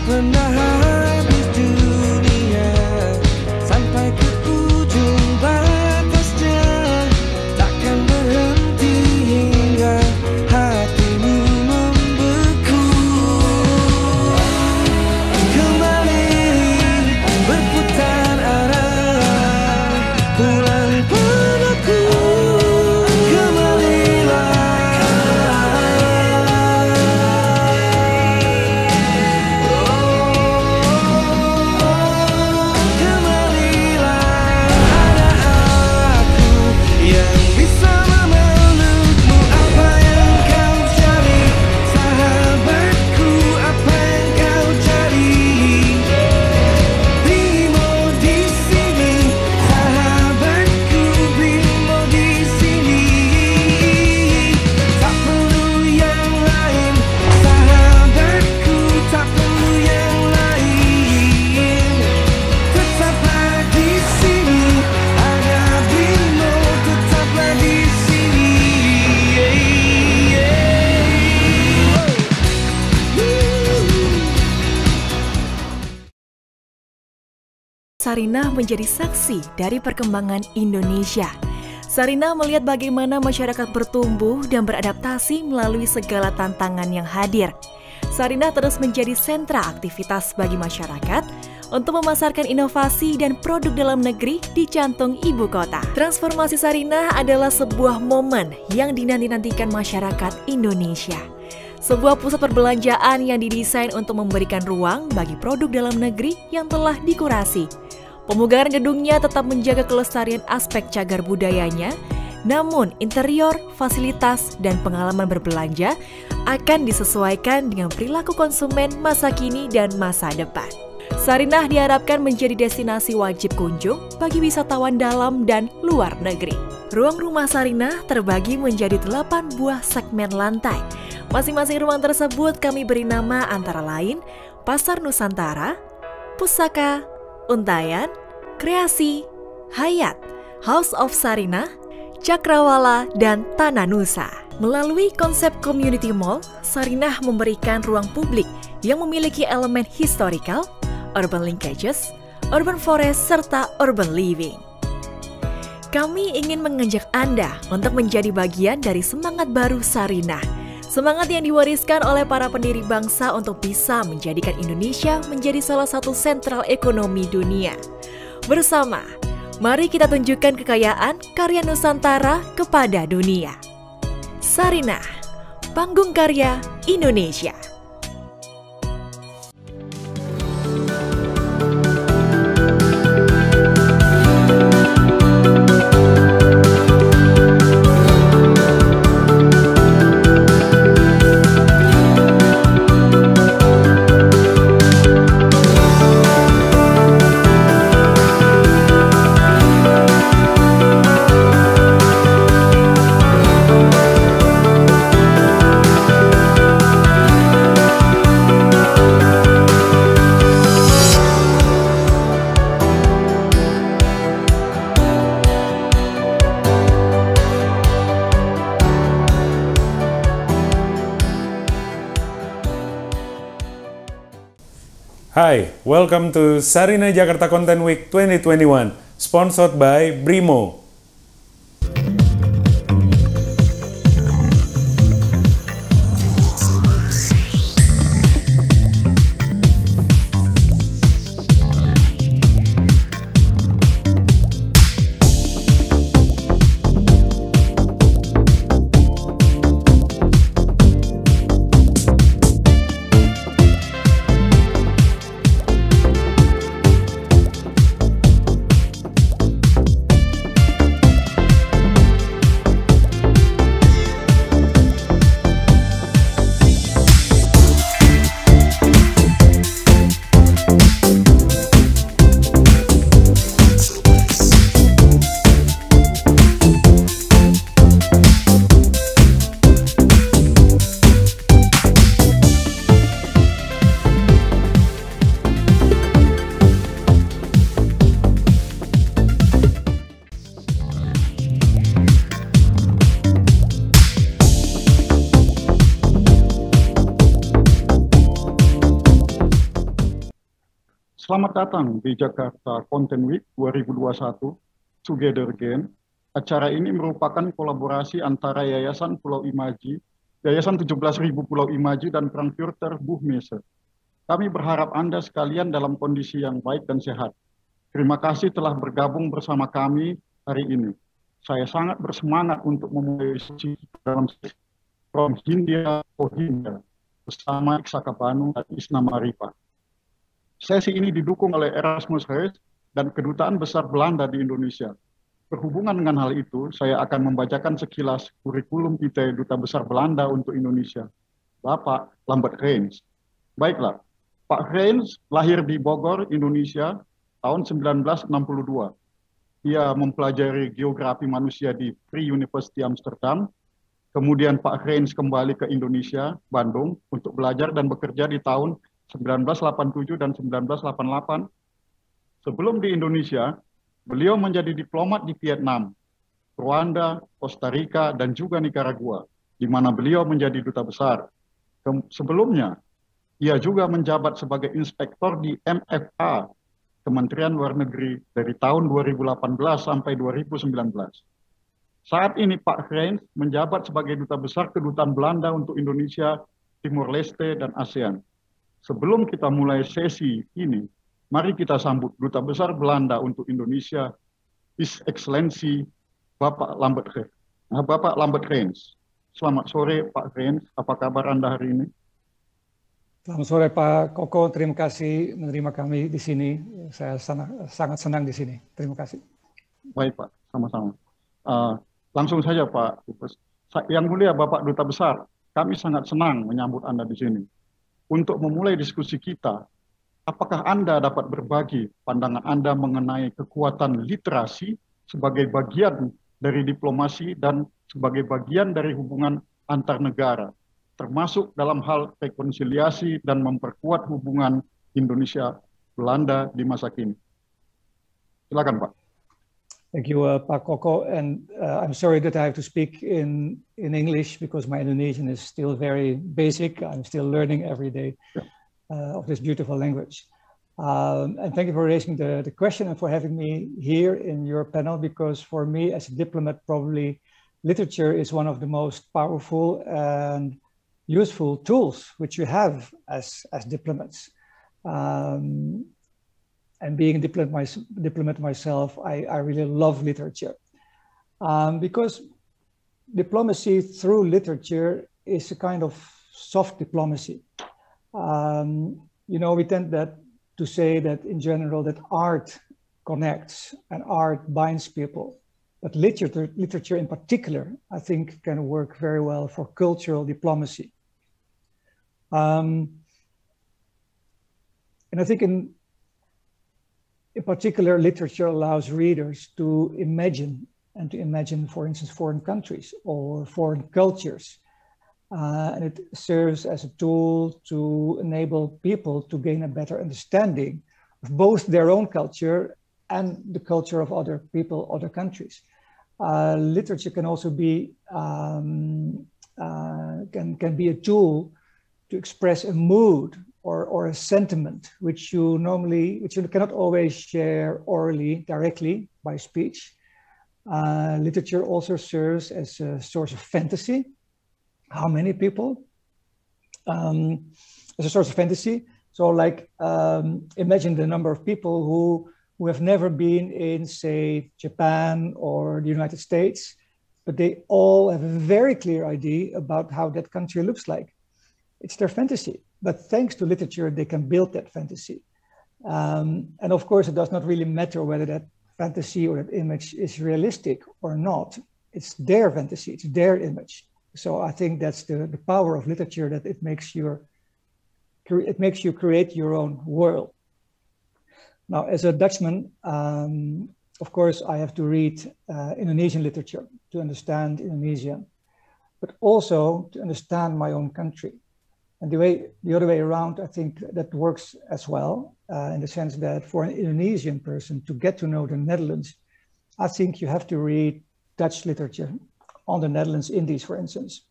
pernah habis dunia, sampai ke ujung batasnya, takkan berhenti hingga hatimu membeku. Kembali berputar arah, pulang padaku. Sarinah menjadi saksi dari perkembangan Indonesia. Sarinah melihat bagaimana masyarakat bertumbuh dan beradaptasi melalui segala tantangan yang hadir. Sarinah terus menjadi sentra aktivitas bagi masyarakat untuk memasarkan inovasi dan produk dalam negeri di jantung ibu kota. Transformasi Sarinah adalah sebuah momen yang dinanti-nantikan masyarakat Indonesia. Sebuah pusat perbelanjaan yang didesain untuk memberikan ruang bagi produk dalam negeri yang telah dikurasi. Pemugaran gedungnya tetap menjaga kelestarian aspek cagar budayanya, namun interior, fasilitas, dan pengalaman berbelanja akan disesuaikan dengan perilaku konsumen masa kini dan masa depan. Sarinah diharapkan menjadi destinasi wajib kunjung bagi wisatawan dalam dan luar negeri. Ruang rumah Sarinah terbagi menjadi 8 buah segmen lantai. Masing-masing ruang tersebut kami beri nama antara lain Pasar Nusantara, Pusaka, Untayan, Kreasi, Hayat, House of Sarinah, Cakrawala, dan Tanah Nusa. Melalui konsep Community Mall, Sarinah memberikan ruang publik yang memiliki elemen historical, urban linkages, urban forest, serta urban living. Kami ingin mengajak Anda untuk menjadi bagian dari semangat baru Sarinah. Semangat yang diwariskan oleh para pendiri bangsa untuk bisa menjadikan Indonesia menjadi salah satu sentral ekonomi dunia. Bersama, mari kita tunjukkan kekayaan karya Nusantara kepada dunia. Sarinah, panggung karya Indonesia. Hi, welcome to Sarinah Jakarta Content Week 2021, sponsored by Brimo. Selamat datang di Jakarta Content Week 2021, Together Again. Acara ini merupakan kolaborasi antara Yayasan Pulau Imaji, Yayasan 17.000 Pulau Imaji dan Frankfurter Buchmesse. Kami berharap Anda sekalian dalam kondisi yang baik dan sehat. Terima kasih telah bergabung bersama kami hari ini. Saya sangat bersemangat untuk memulai sesi dalam sesi From Hindia to Hindia bersama Iksaka Banu dan Isna Maripa. Sesi ini didukung oleh Erasmus Reis dan Kedutaan Besar Belanda di Indonesia. Berhubungan dengan hal itu, saya akan membacakan sekilas kurikulum vitae Duta Besar Belanda untuk Indonesia, Bapak Lambert Reins. Baiklah, Pak Reins lahir di Bogor, Indonesia, tahun 1962. Ia mempelajari geografi manusia di Free University Amsterdam. Kemudian Pak Reins kembali ke Indonesia, Bandung, untuk belajar dan bekerja di tahun 1987 dan 1988. Sebelum di Indonesia, beliau menjadi diplomat di Vietnam, Rwanda, Costa Rica, dan juga Nicaragua, di mana beliau menjadi duta besar. Sebelumnya, ia juga menjabat sebagai inspektor di MFA, Kementerian Luar Negeri, dari tahun 2018 sampai 2019. Saat ini Pak Reins menjabat sebagai duta besar Kedutaan Belanda untuk Indonesia, Timor Leste, dan ASEAN. Sebelum kita mulai sesi ini, mari kita sambut Duta Besar Belanda untuk Indonesia, His Excellency Bapak Lambert Reins. Bapak Lambert Reins. Selamat sore Pak Reins, apa kabar Anda hari ini? Selamat sore Pak Koko, terima kasih menerima kami di sini. Saya sangat senang di sini. Terima kasih. Baik Pak, sama-sama. Langsung saja Pak Dubes. Yang mulia Bapak Duta Besar, kami sangat senang menyambut Anda di sini. Untuk memulai diskusi kita, apakah Anda dapat berbagi pandangan Anda mengenai kekuatan literasi sebagai bagian dari diplomasi dan sebagai bagian dari hubungan antar negara, termasuk dalam hal rekonsiliasi dan memperkuat hubungan Indonesia-Belanda di masa kini? Silakan Pak. Thank you, Pak Koko, and I'm sorry that I have to speak in English because my Indonesian is still very basic. I'm still learning every day of this beautiful language. And thank you for raising the question and for having me here in your panel, because for me as a diplomat, probably literature is one of the most powerful and useful tools which you have as diplomats. And being a diplomat myself, I really love literature because diplomacy through literature is a kind of soft diplomacy. You know, we tend to say that in general that art connects and art binds people, but literature in particular, I think can work very well for cultural diplomacy. And I think in particular, literature allows readers to imagine, for instance, foreign countries or foreign cultures. And it serves as a tool to enable people to gain a better understanding of both their own culture and the culture of other people, other countries. Literature can also be can be a tool to express a mood or a sentiment which you cannot always share orally directly by speech. Literature also serves as a source of fantasy. How many people? As a source of fantasy. So like imagine the number of people who have never been in, say, Japan or the United States, but they all have a very clear idea about how that country looks like. It's their fantasy. But thanks to literature, they can build that fantasy. And of course, it does not really matter whether that fantasy or that image is realistic or not. It's their fantasy, it's their image. So I think that's the power of literature, that it makes you create your own world. Now, as a Dutchman, of course, I have to read Indonesian literature to understand Indonesian, but also to understand my own country. And the other way around, I think that works as well, in the sense that for an Indonesian person to get to know the Netherlands, I think you have to read Dutch literature on the Netherlands Indies, for instance.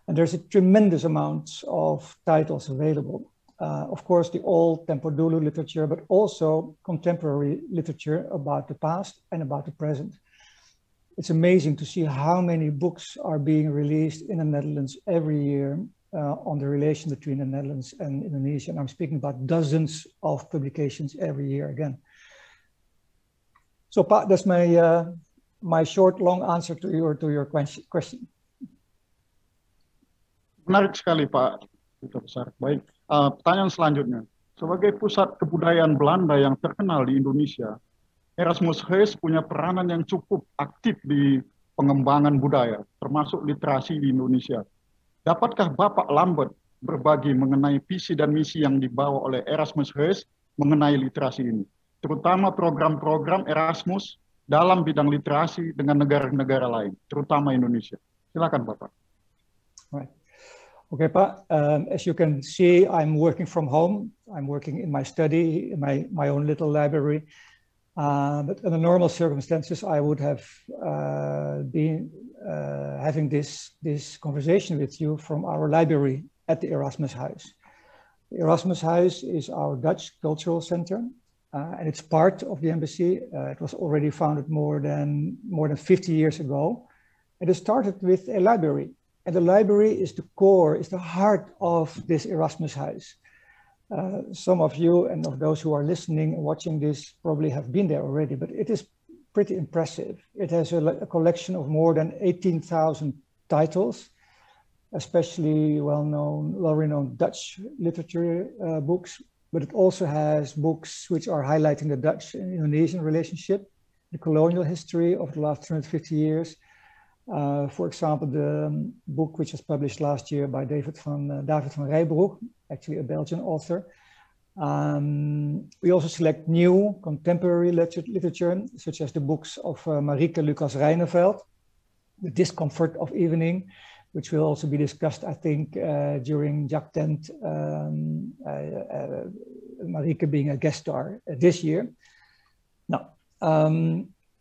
And there's a tremendous amount of titles available. of course, the old Tempo Dulu literature, but also contemporary literature about the past and about the present. It's amazing to see how many books are being released in the Netherlands every year on the relation between the Netherlands and Indonesia. And I'm speaking about dozens of publications every year again. So, Pak, that's my short, long answer to your question. Menarik sekali, Pak Duta Besar. Baik, pertanyaan selanjutnya. Sebagai pusat kebudayaan Belanda yang terkenal di Indonesia, Erasmus Huis punya peranan yang cukup aktif di pengembangan budaya, termasuk literasi di Indonesia. Dapatkah Bapak Lambert berbagi mengenai visi dan misi yang dibawa oleh Erasmus Huis mengenai literasi ini, terutama program-program Erasmus dalam bidang literasi dengan negara-negara lain, terutama Indonesia? Silakan, Bapak. Right. Okay, Pak. As you can see, I'm working from home. I'm working in my study, in my own little library. But under normal circumstances, I would have been having this conversation with you from our library at the Erasmus Huis. The Erasmus Huis is our Dutch cultural center, and it's part of the embassy. It was already founded more than 50 years ago. And it started with a library, and the library is the core, is the heart of this Erasmus Huis. Some of you and of those who are listening and watching this probably have been there already, but it is pretty impressive. It has a collection of more than 18,000 titles, especially well-renowned Dutch literature books, but it also has books which are highlighting the Dutch and Indonesian relationship, the colonial history of the last 250 years. For example, the book which was published last year by David van Rijbroek, actually a Belgian author. We also select new contemporary literature, such as the books of Marieke Lucas Reineveld, The Discomfort of Evening, which will also be discussed, I think, during JAC Tent, Marieke being a guest star this year. Now,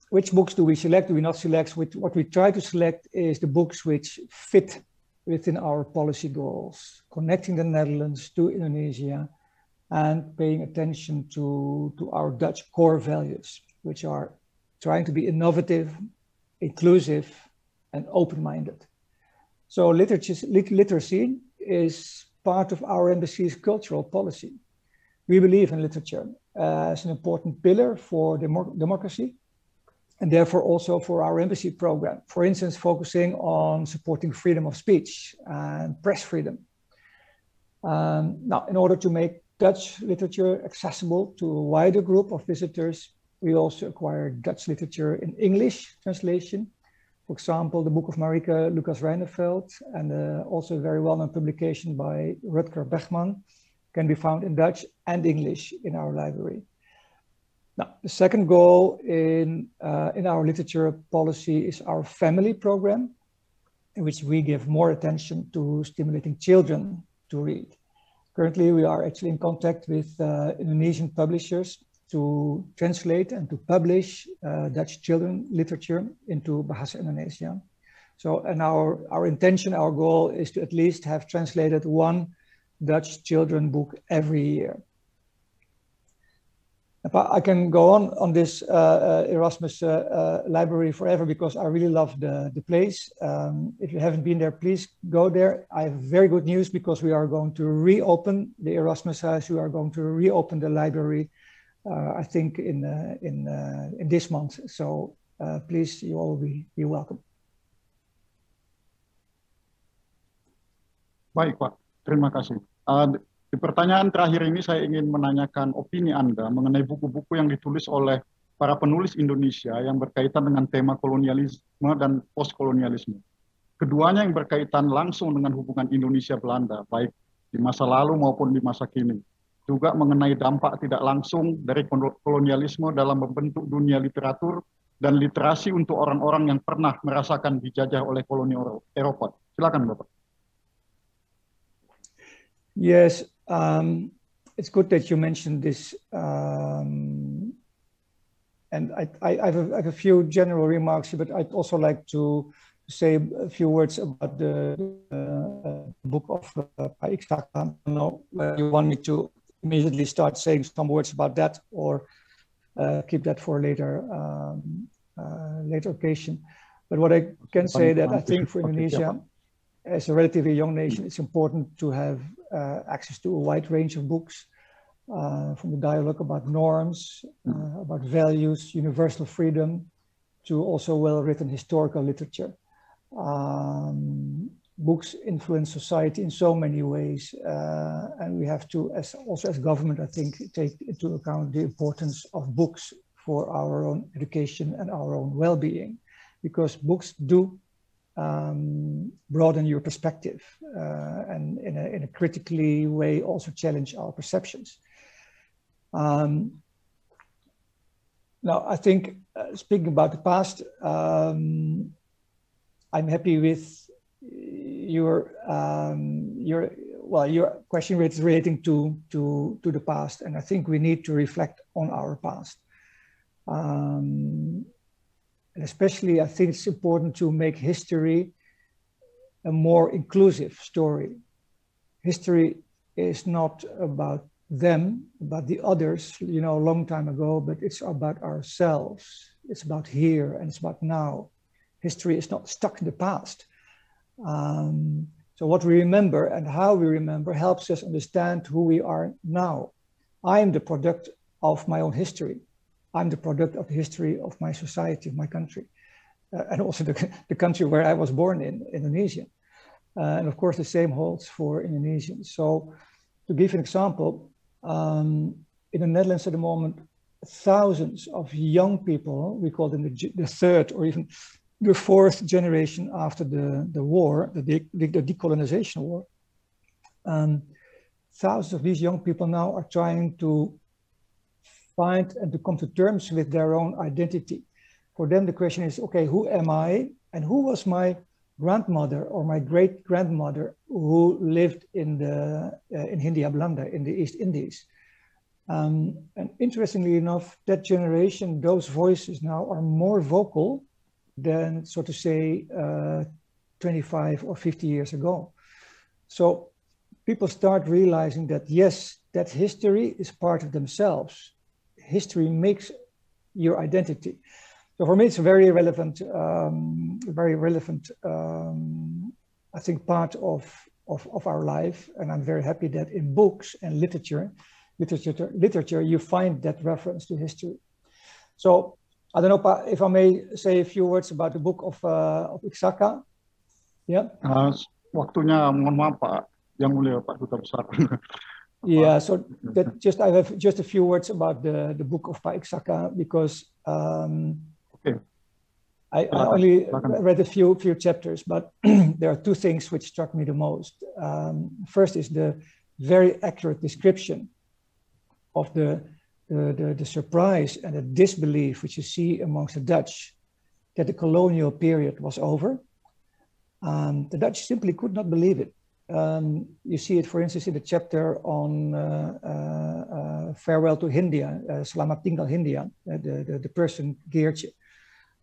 which books do we select? Do we not select? What we try to select is the books which fit within our policy goals, connecting the Netherlands to Indonesia and paying attention to our Dutch core values, which are trying to be innovative, inclusive, and open-minded. So literacy is part of our embassy's cultural policy. We believe in literature as an important pillar for democracy, and therefore also for our embassy program. For instance, focusing on supporting freedom of speech and press freedom. Now, in order to make Dutch literature accessible to a wider group of visitors, we also acquired Dutch literature in English translation. For example, the book of Marieke Lucas Reineveld, and also a very well-known publication by Rutger Bregman, can be found in Dutch and English in our library. Now, the second goal in our literature policy is our family program, in which we give more attention to stimulating children to read. Currently, we are actually in contact with Indonesian publishers to translate and to publish Dutch children literature into Bahasa Indonesia. So, and our intention, our goal is to at least have translated one Dutch children book every year. I can go on this Erasmus library forever because I really love the place. If you haven't been there, please go there. I have very good news because we are going to reopen the Erasmus Huis. We are going to reopen the library, I think in this month. So please, you all be welcome. Baik, Pak. Terima kasih. Di pertanyaan terakhir ini saya ingin menanyakan opini Anda mengenai buku-buku yang ditulis oleh para penulis Indonesia yang berkaitan dengan tema kolonialisme dan postkolonialisme. Keduanya yang berkaitan langsung dengan hubungan Indonesia-Belanda, baik di masa lalu maupun di masa kini. Juga mengenai dampak tidak langsung dari kolonialisme dalam membentuk dunia literatur dan literasi untuk orang-orang yang pernah merasakan dijajah oleh koloni Eropa. Silakan, Bapak. Yes, it's good that you mentioned this, and I have a few general remarks, but I'd also like to say a few words about the book of Pak Iksaka. I don't know whether you want me to immediately start saying some words about that, or keep that for later later occasion. But what I can say that I think for Indonesia, as a relatively young nation, it's important to have access to a wide range of books, from the dialogue about norms, about values, universal freedom, to also well-written historical literature. Books influence society in so many ways, and we have to, also as government, I think, take into account the importance of books for our own education and our own well-being, because books do broaden your perspective, and in a critically way also challenge our perceptions. Now, I think, speaking about the past, I'm happy with your question relating to the past, and I think we need to reflect on our past. And especially, I think it's important to make history a more inclusive story. History is not about them, about the others, you know, a long time ago, but it's about ourselves. It's about here and it's about now. History is not stuck in the past. So what we remember and how we remember helps us understand who we are now. I am the product of my own history. I'm the product of the history of my society, of my country, and also the country where I was born in, Indonesia. And of course, the same holds for Indonesians. So to give an example, in the Netherlands at the moment, thousands of young people, we call them the third or even the fourth generation after the war, the decolonization war. Thousands of these young people now are trying to find and to come to terms with their own identity. For them, the question is, okay, who am I? And who was my grandmother or my great-grandmother who lived in Hindia Belanda, in the East Indies? And interestingly enough, that generation, those voices now are more vocal than, so to say, 25 or 50 years ago. So people start realizing that, yes, that history is part of themselves. History makes your identity. So for me, it's a very relevant, I think, part of our life. And I'm very happy that in books and literature, you find that reference to history. So I don't know if I may say a few words about the book of Iksaka. Yeah. Waktunya, mohon maaf Pak, Yang Mulia Pak Duta Besar. Yeah, so that I have just a few words about the book of Pak Iksaka, because Okay. I only read a few chapters, but there are two things which struck me the most. First is the very accurate description of the surprise and the disbelief which you see amongst the Dutch that the colonial period was over. The Dutch simply could not believe it. You see it, for instance, in the chapter on Farewell to Hindia, Selamat Tinggal Hindia, the person Geertje.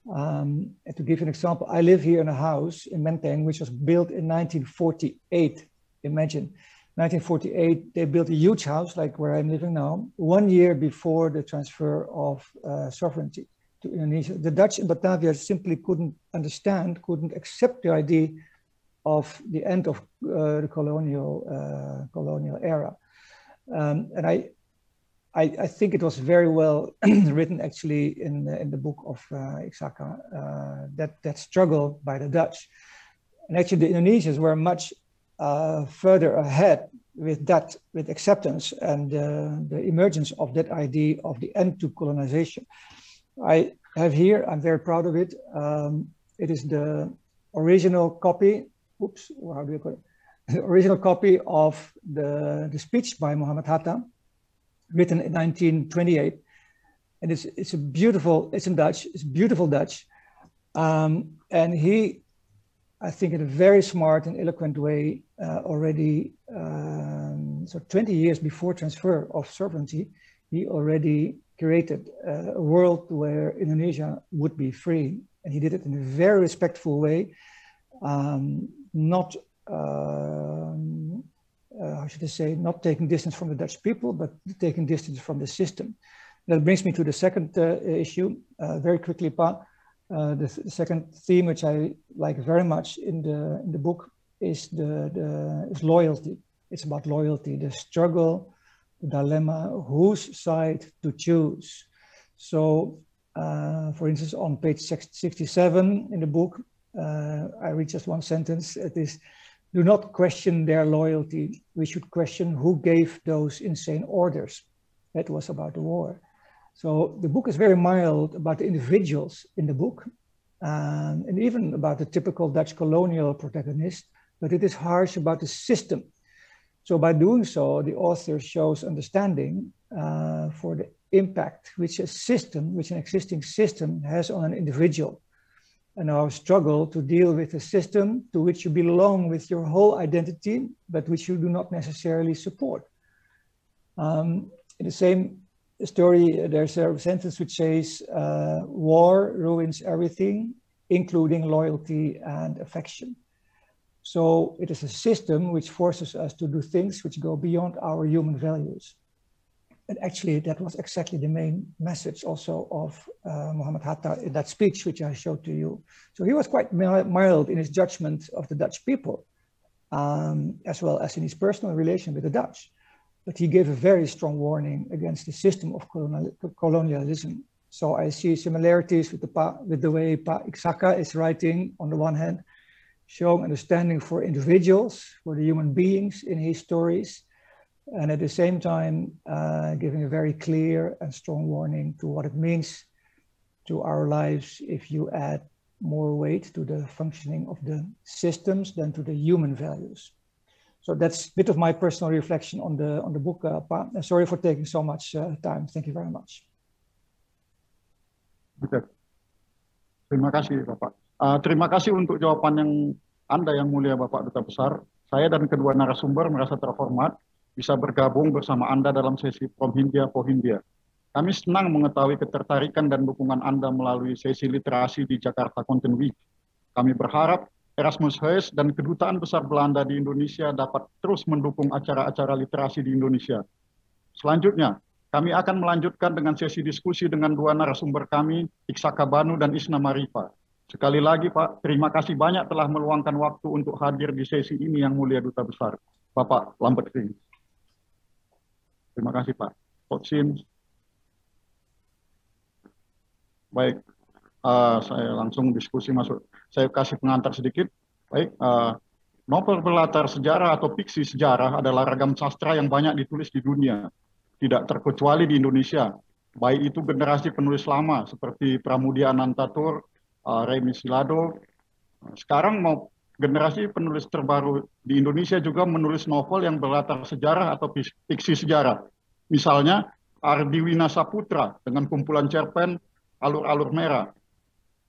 And to give an example, I live here in a house in Menteng, which was built in 1948. Imagine, 1948, they built a huge house like where I'm living now, 1 year before the transfer of sovereignty to Indonesia. The Dutch in Batavia simply couldn't understand, couldn't accept the idea of the end of the colonial era. And I think it was very well written, actually, in the book of Iksaka, that struggle by the Dutch. And actually, the Indonesians were much further ahead with that, with acceptance and the emergence of that idea of the end to colonization. I have here, I'm very proud of it. It is the original copy. Oops, how do you call it? The original copy of the speech by Muhammad Hatta, written in 1928, and it's a beautiful. It's in Dutch. It's beautiful Dutch, and he, I think, in a very smart and eloquent way, already so 20 years before transfer of sovereignty, he already created a world where Indonesia would be free, and he did it in a very respectful way. not how should I say, not taking distance from the Dutch people, but taking distance from the system. That brings me to the second issue, very quickly, Pa. The second theme, which I like very much in the book, is is loyalty. It's about loyalty, the struggle, the dilemma, whose side to choose. So, for instance, on page 67 in the book, I read just one sentence. It is, do not question their loyalty. We should question who gave those insane orders. That was about the war. So the book is very mild about the individuals in the book, and even about the typical Dutch colonial protagonist, but it is harsh about the system. So by doing so, the author shows understanding for the impact which an existing system has on an individual, and our struggle to deal with a system to which you belong with your whole identity, but which you do not necessarily support. In the same story, there's a sentence which says, war ruins everything, including loyalty and affection. So it is a system which forces us to do things which go beyond our human values. And actually, that was exactly the main message also of Muhammad Hatta in that speech, which I showed to you. So he was quite mild in his judgment of the Dutch people, as well as in his personal relation with the Dutch. But he gave a very strong warning against the system of colonialism. So I see similarities with the way Pa Ixaka is writing, on the one hand, showing understanding for individuals, for the human beings in his stories, and at the same time giving a very clear and strong warning to what it means to our lives if you add more weight to the functioning of the systems than to the human values. So that's a bit of my personal reflection on the book, Pa. And sorry for taking so much time. Thank you very much. Terima kasih, Bapak. Terima kasih untuk jawaban yang Anda, yang mulia Bapak Duta Besar. Saya dan kedua narasumber merasa terhormat bisa bergabung bersama Anda dalam sesi From Hindia for Hindia. Kami senang mengetahui ketertarikan dan dukungan Anda melalui sesi literasi di Jakarta Content Week. Kami berharap Erasmus Huis dan Kedutaan Besar Belanda di Indonesia dapat terus mendukung acara-acara literasi di Indonesia. Selanjutnya, kami akan melanjutkan dengan sesi diskusi dengan dua narasumber kami, Ixaka Banu dan Isna Marifa. Sekali lagi, Pak, terima kasih banyak telah meluangkan waktu untuk hadir di sesi ini, yang mulia Duta Besar, Bapak Lambert Vink. Terima kasih, Pak. Sin. Baik, saya langsung diskusi masuk. Saya kasih pengantar sedikit. Baik, novel berlatar sejarah atau fiksi sejarah adalah ragam sastra yang banyak ditulis di dunia, tidak terkecuali di Indonesia. Baik itu generasi penulis lama seperti Pramudia Anantatur, Remy Silado. Sekarang mau generasi penulis terbaru di Indonesia juga menulis novel yang berlatar sejarah atau fiksi sejarah. Misalnya Ardiwina Saputra dengan kumpulan cerpen Alur-Alur Merah.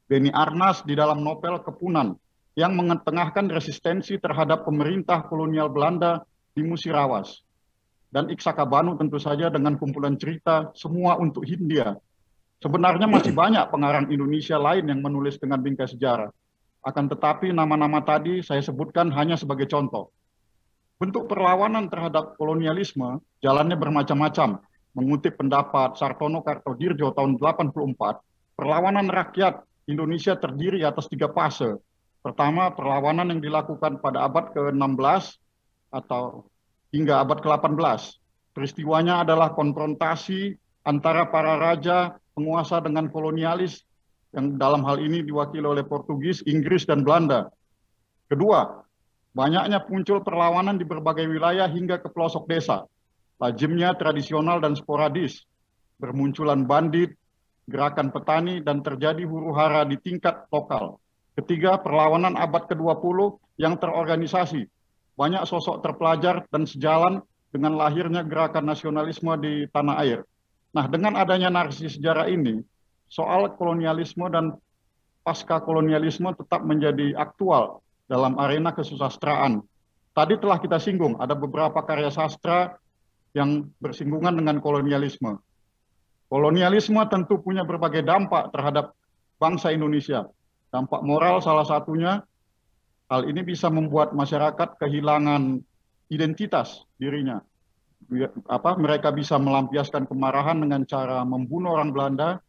Beni Arnas di dalam novel Kepunan yang mengetengahkan resistensi terhadap pemerintah kolonial Belanda di Musirawas. Dan Ixaka Banu tentu saja dengan kumpulan cerita Semua untuk Hindia. Sebenarnya masih banyak pengarang Indonesia lain yang menulis dengan bingkai sejarah. Akan tetapi nama-nama tadi saya sebutkan hanya sebagai contoh. Bentuk perlawanan terhadap kolonialisme jalannya bermacam-macam. Mengutip pendapat Sartono Kartodirjo tahun 84, perlawanan rakyat Indonesia terdiri atas 3 fase. Pertama, perlawanan yang dilakukan pada abad ke-16 atau hingga abad ke-18. Peristiwanya adalah konfrontasi antara para raja penguasa dengan kolonialis yang dalam hal ini diwakili oleh Portugis, Inggris, dan Belanda. Kedua, banyaknya muncul perlawanan di berbagai wilayah hingga ke pelosok desa. Lazimnya tradisional dan sporadis. Bermunculan bandit, gerakan petani, dan terjadi huru-hara di tingkat lokal. Ketiga, perlawanan abad ke-20 yang terorganisasi. Banyak sosok terpelajar dan sejalan dengan lahirnya gerakan nasionalisme di tanah air. Nah, dengan adanya narasi sejarah ini, soal kolonialisme dan pasca kolonialisme tetap menjadi aktual dalam arena kesusastraan. Tadi telah kita singgung, ada beberapa karya sastra yang bersinggungan dengan kolonialisme. Kolonialisme tentu punya berbagai dampak terhadap bangsa Indonesia. Dampak moral salah satunya Hal ini bisa membuat masyarakat kehilangan identitas dirinya. Mereka bisa melampiaskan kemarahan dengan cara membunuh orang Belanda.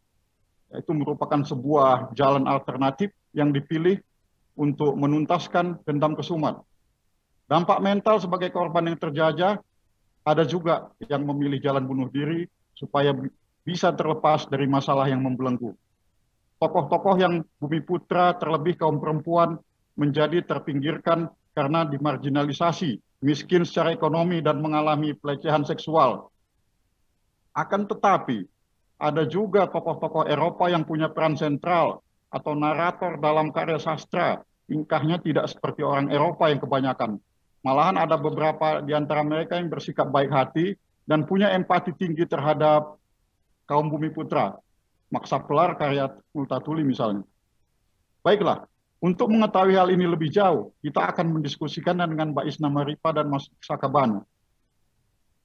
Itu merupakan sebuah jalan alternatif yang dipilih untuk menuntaskan dendam kesumat. Dampak mental sebagai korban yang terjajah, ada juga yang memilih jalan bunuh diri supaya bisa terlepas dari masalah yang membelenggu. Tokoh-tokoh yang Bumi Putra, terlebih kaum perempuan, menjadi terpinggirkan karena dimarginalisasi, miskin secara ekonomi, dan mengalami pelecehan seksual. Akan tetapi, ada juga tokoh-tokoh Eropa yang punya peran sentral atau narator dalam karya sastra. Tingkahnya tidak seperti orang Eropa yang kebanyakan. Malahan ada beberapa di antara mereka yang bersikap baik hati dan punya empati tinggi terhadap kaum Bumi Putra. Max Havelaar karya Multatuli misalnya. Baiklah, untuk mengetahui hal ini lebih jauh, kita akan mendiskusikan dengan Mbak Isna Maripa dan Mas Sakabanu.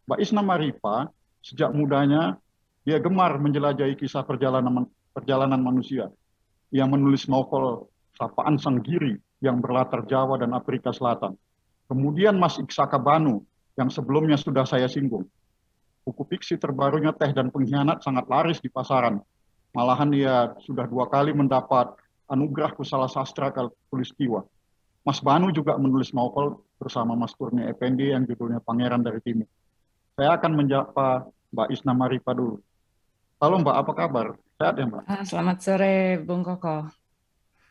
Mbak Isna Maripa, sejak mudanya, dia gemar menjelajahi kisah perjalanan manusia. Ia menulis novel Sapaan Sang Giri yang berlatar Jawa dan Afrika Selatan. Kemudian Mas Sakabanu, yang sebelumnya sudah saya singgung. Buku fiksi terbarunya Teh dan Pengkhianat sangat laris di pasaran. Malahan ia sudah 2 kali mendapat anugerah Kusala Sastra Katulistiwa. Mas Banu juga menulis novel bersama Mas Kurnia Effendi yang judulnya Pangeran dari Timur. Saya akan menyapa Mbak Isna Maripa dulu. Halo Mbak, apa kabar? Sehat ya Mbak? Selamat sore Bung Koko.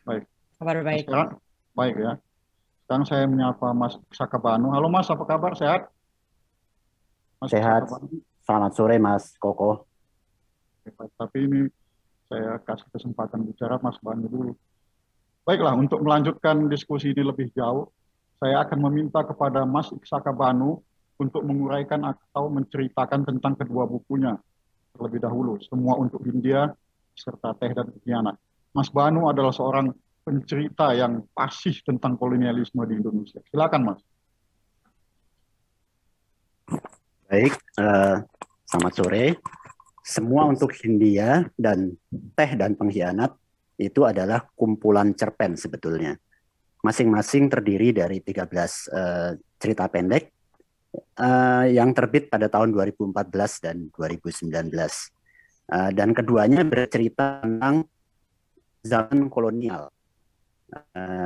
Baik. Kabar baik. Sekarang, baik ya. Sekarang saya menyapa Mas Sakabanu. Halo Mas, apa kabar? Sehat? Mas Sehat. Sakabanu. Selamat sore Mas Koko. Tapi ini saya kasih kesempatan bicara Mas Banu dulu. Baiklah, untuk melanjutkan diskusi ini lebih jauh, saya akan meminta kepada Mas Sakabanu untuk menguraikan atau menceritakan tentang kedua bukunya terlebih dahulu. Semua untuk India serta Teh dan Pengkhianat. Mas Banu adalah seorang pencerita yang fasih tentang kolonialisme di Indonesia. Silakan Mas. Baik, selamat sore. Semua untuk Hindia dan Teh dan Pengkhianat itu adalah kumpulan cerpen sebetulnya. Masing-masing terdiri dari 13 cerita pendek yang terbit pada tahun 2014 dan 2019. Dan keduanya bercerita tentang zaman kolonial.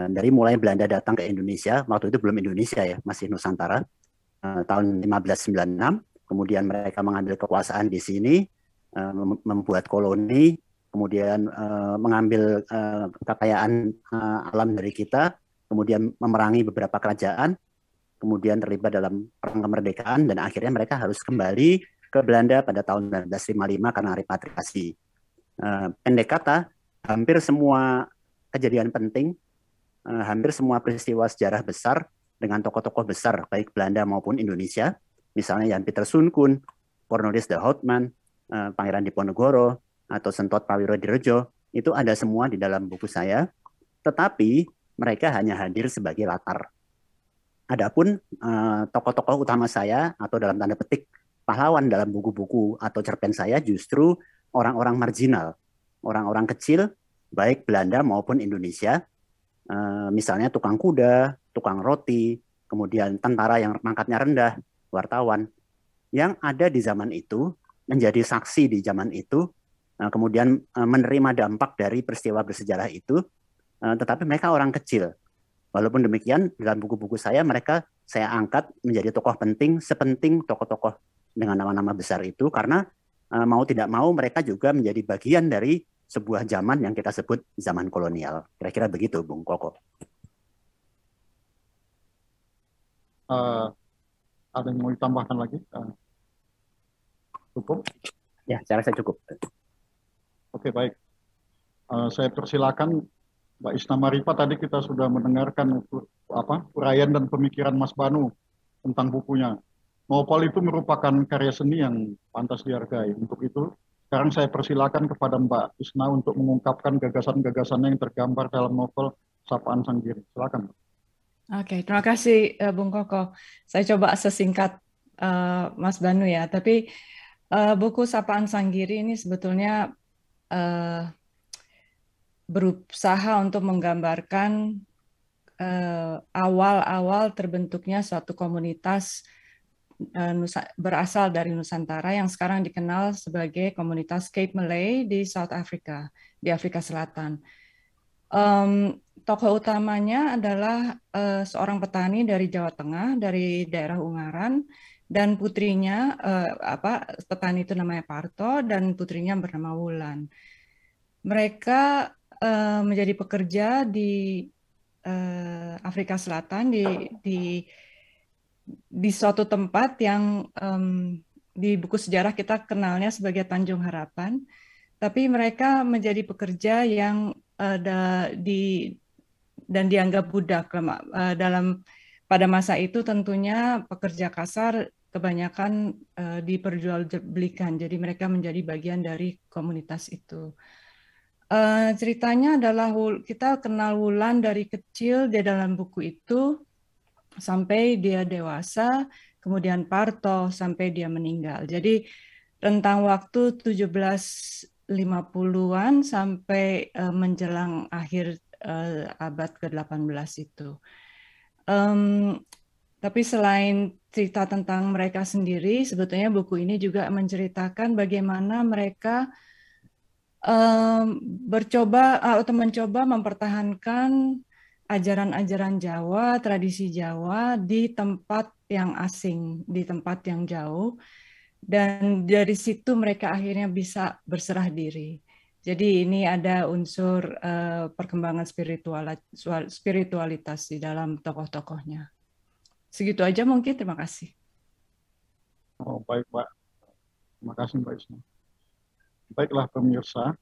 Dari mulai Belanda datang ke Indonesia, waktu itu belum Indonesia ya, masih Nusantara, tahun 1596, kemudian mereka mengambil kekuasaan di sini, membuat koloni, kemudian mengambil kekayaan alam dari kita, kemudian memerangi beberapa kerajaan, kemudian terlibat dalam perang kemerdekaan, dan akhirnya mereka harus kembali ke Belanda pada tahun 1955 karena repatriasi. Pendek kata, hampir semua kejadian penting, hampir semua peristiwa sejarah besar dengan tokoh-tokoh besar, baik Belanda maupun Indonesia, misalnya Jan Pieter Soenkoen, Cornelis de Houtman, Pangeran Diponegoro, atau Sentot Prawiro-Direjo, itu ada semua di dalam buku saya, tetapi mereka hanya hadir sebagai latar. Adapun tokoh-tokoh utama saya, atau dalam tanda petik pahlawan dalam buku-buku atau cerpen saya, justru orang-orang marginal, orang-orang kecil, baik Belanda maupun Indonesia, misalnya tukang kuda, tukang roti, kemudian tentara yang pangkatnya rendah, wartawan, yang ada di zaman itu, menjadi saksi di zaman itu, kemudian menerima dampak dari peristiwa bersejarah itu, tetapi mereka orang kecil. Walaupun demikian, dalam buku-buku saya, mereka saya angkat menjadi tokoh penting, sepenting tokoh-tokoh dengan nama-nama besar itu, karena mau tidak mau mereka juga menjadi bagian dari sebuah zaman yang kita sebut zaman kolonial. Kira-kira begitu, Bung Koko. Ada yang mau ditambahkan lagi? Cukup? Ya, saya rasa cukup. Oke, baik. Saya persilakan Mbak Isna Maripa. Tadi kita sudah mendengarkan uraian dan pemikiran Mas Banu tentang bukunya. Novel itu merupakan karya seni yang pantas dihargai. Untuk itu, sekarang saya persilakan kepada Mbak Isna untuk mengungkapkan gagasan-gagasannya yang tergambar dalam novel Sapaan Sang Giri. Silakan. Oke, terima kasih Bung Koko. Saya coba sesingkat Mas Banu ya. Tapi buku Sapaan Sang Giri ini sebetulnya berusaha untuk menggambarkan awal-awal terbentuknya suatu komunitas berasal dari Nusantara yang sekarang dikenal sebagai komunitas Cape Malay di South Africa, di Afrika Selatan. Tokoh utamanya adalah seorang petani dari Jawa Tengah, dari daerah Ungaran, dan putrinya, petani itu namanya Parto, dan putrinya bernama Wulan. Mereka menjadi pekerja di Afrika Selatan, di suatu tempat yang di buku sejarah kita kenalnya sebagai Tanjung Harapan, tapi mereka menjadi pekerja yang dan dianggap budak pada masa itu. Tentunya pekerja kasar kebanyakan diperjualbelikan, jadi mereka menjadi bagian dari komunitas itu. Ceritanya adalah kita kenal Wulan dari kecil di dalam buku itu sampai dia dewasa, kemudian Parto sampai dia meninggal. Jadi rentang waktu 1750-an sampai menjelang akhir abad ke-18 itu. Tapi selain cerita tentang mereka sendiri, sebetulnya buku ini juga menceritakan bagaimana mereka mencoba mempertahankan ajaran-ajaran Jawa, tradisi Jawa di tempat yang asing, di tempat yang jauh, dan dari situ mereka akhirnya bisa berserah diri. Jadi ini ada unsur perkembangan spiritualitas di dalam tokoh-tokohnya. Segitu aja mungkin, terima kasih. Oh, baik, Pak. Terima kasih, Mbak Isma. Baiklah pemirsa,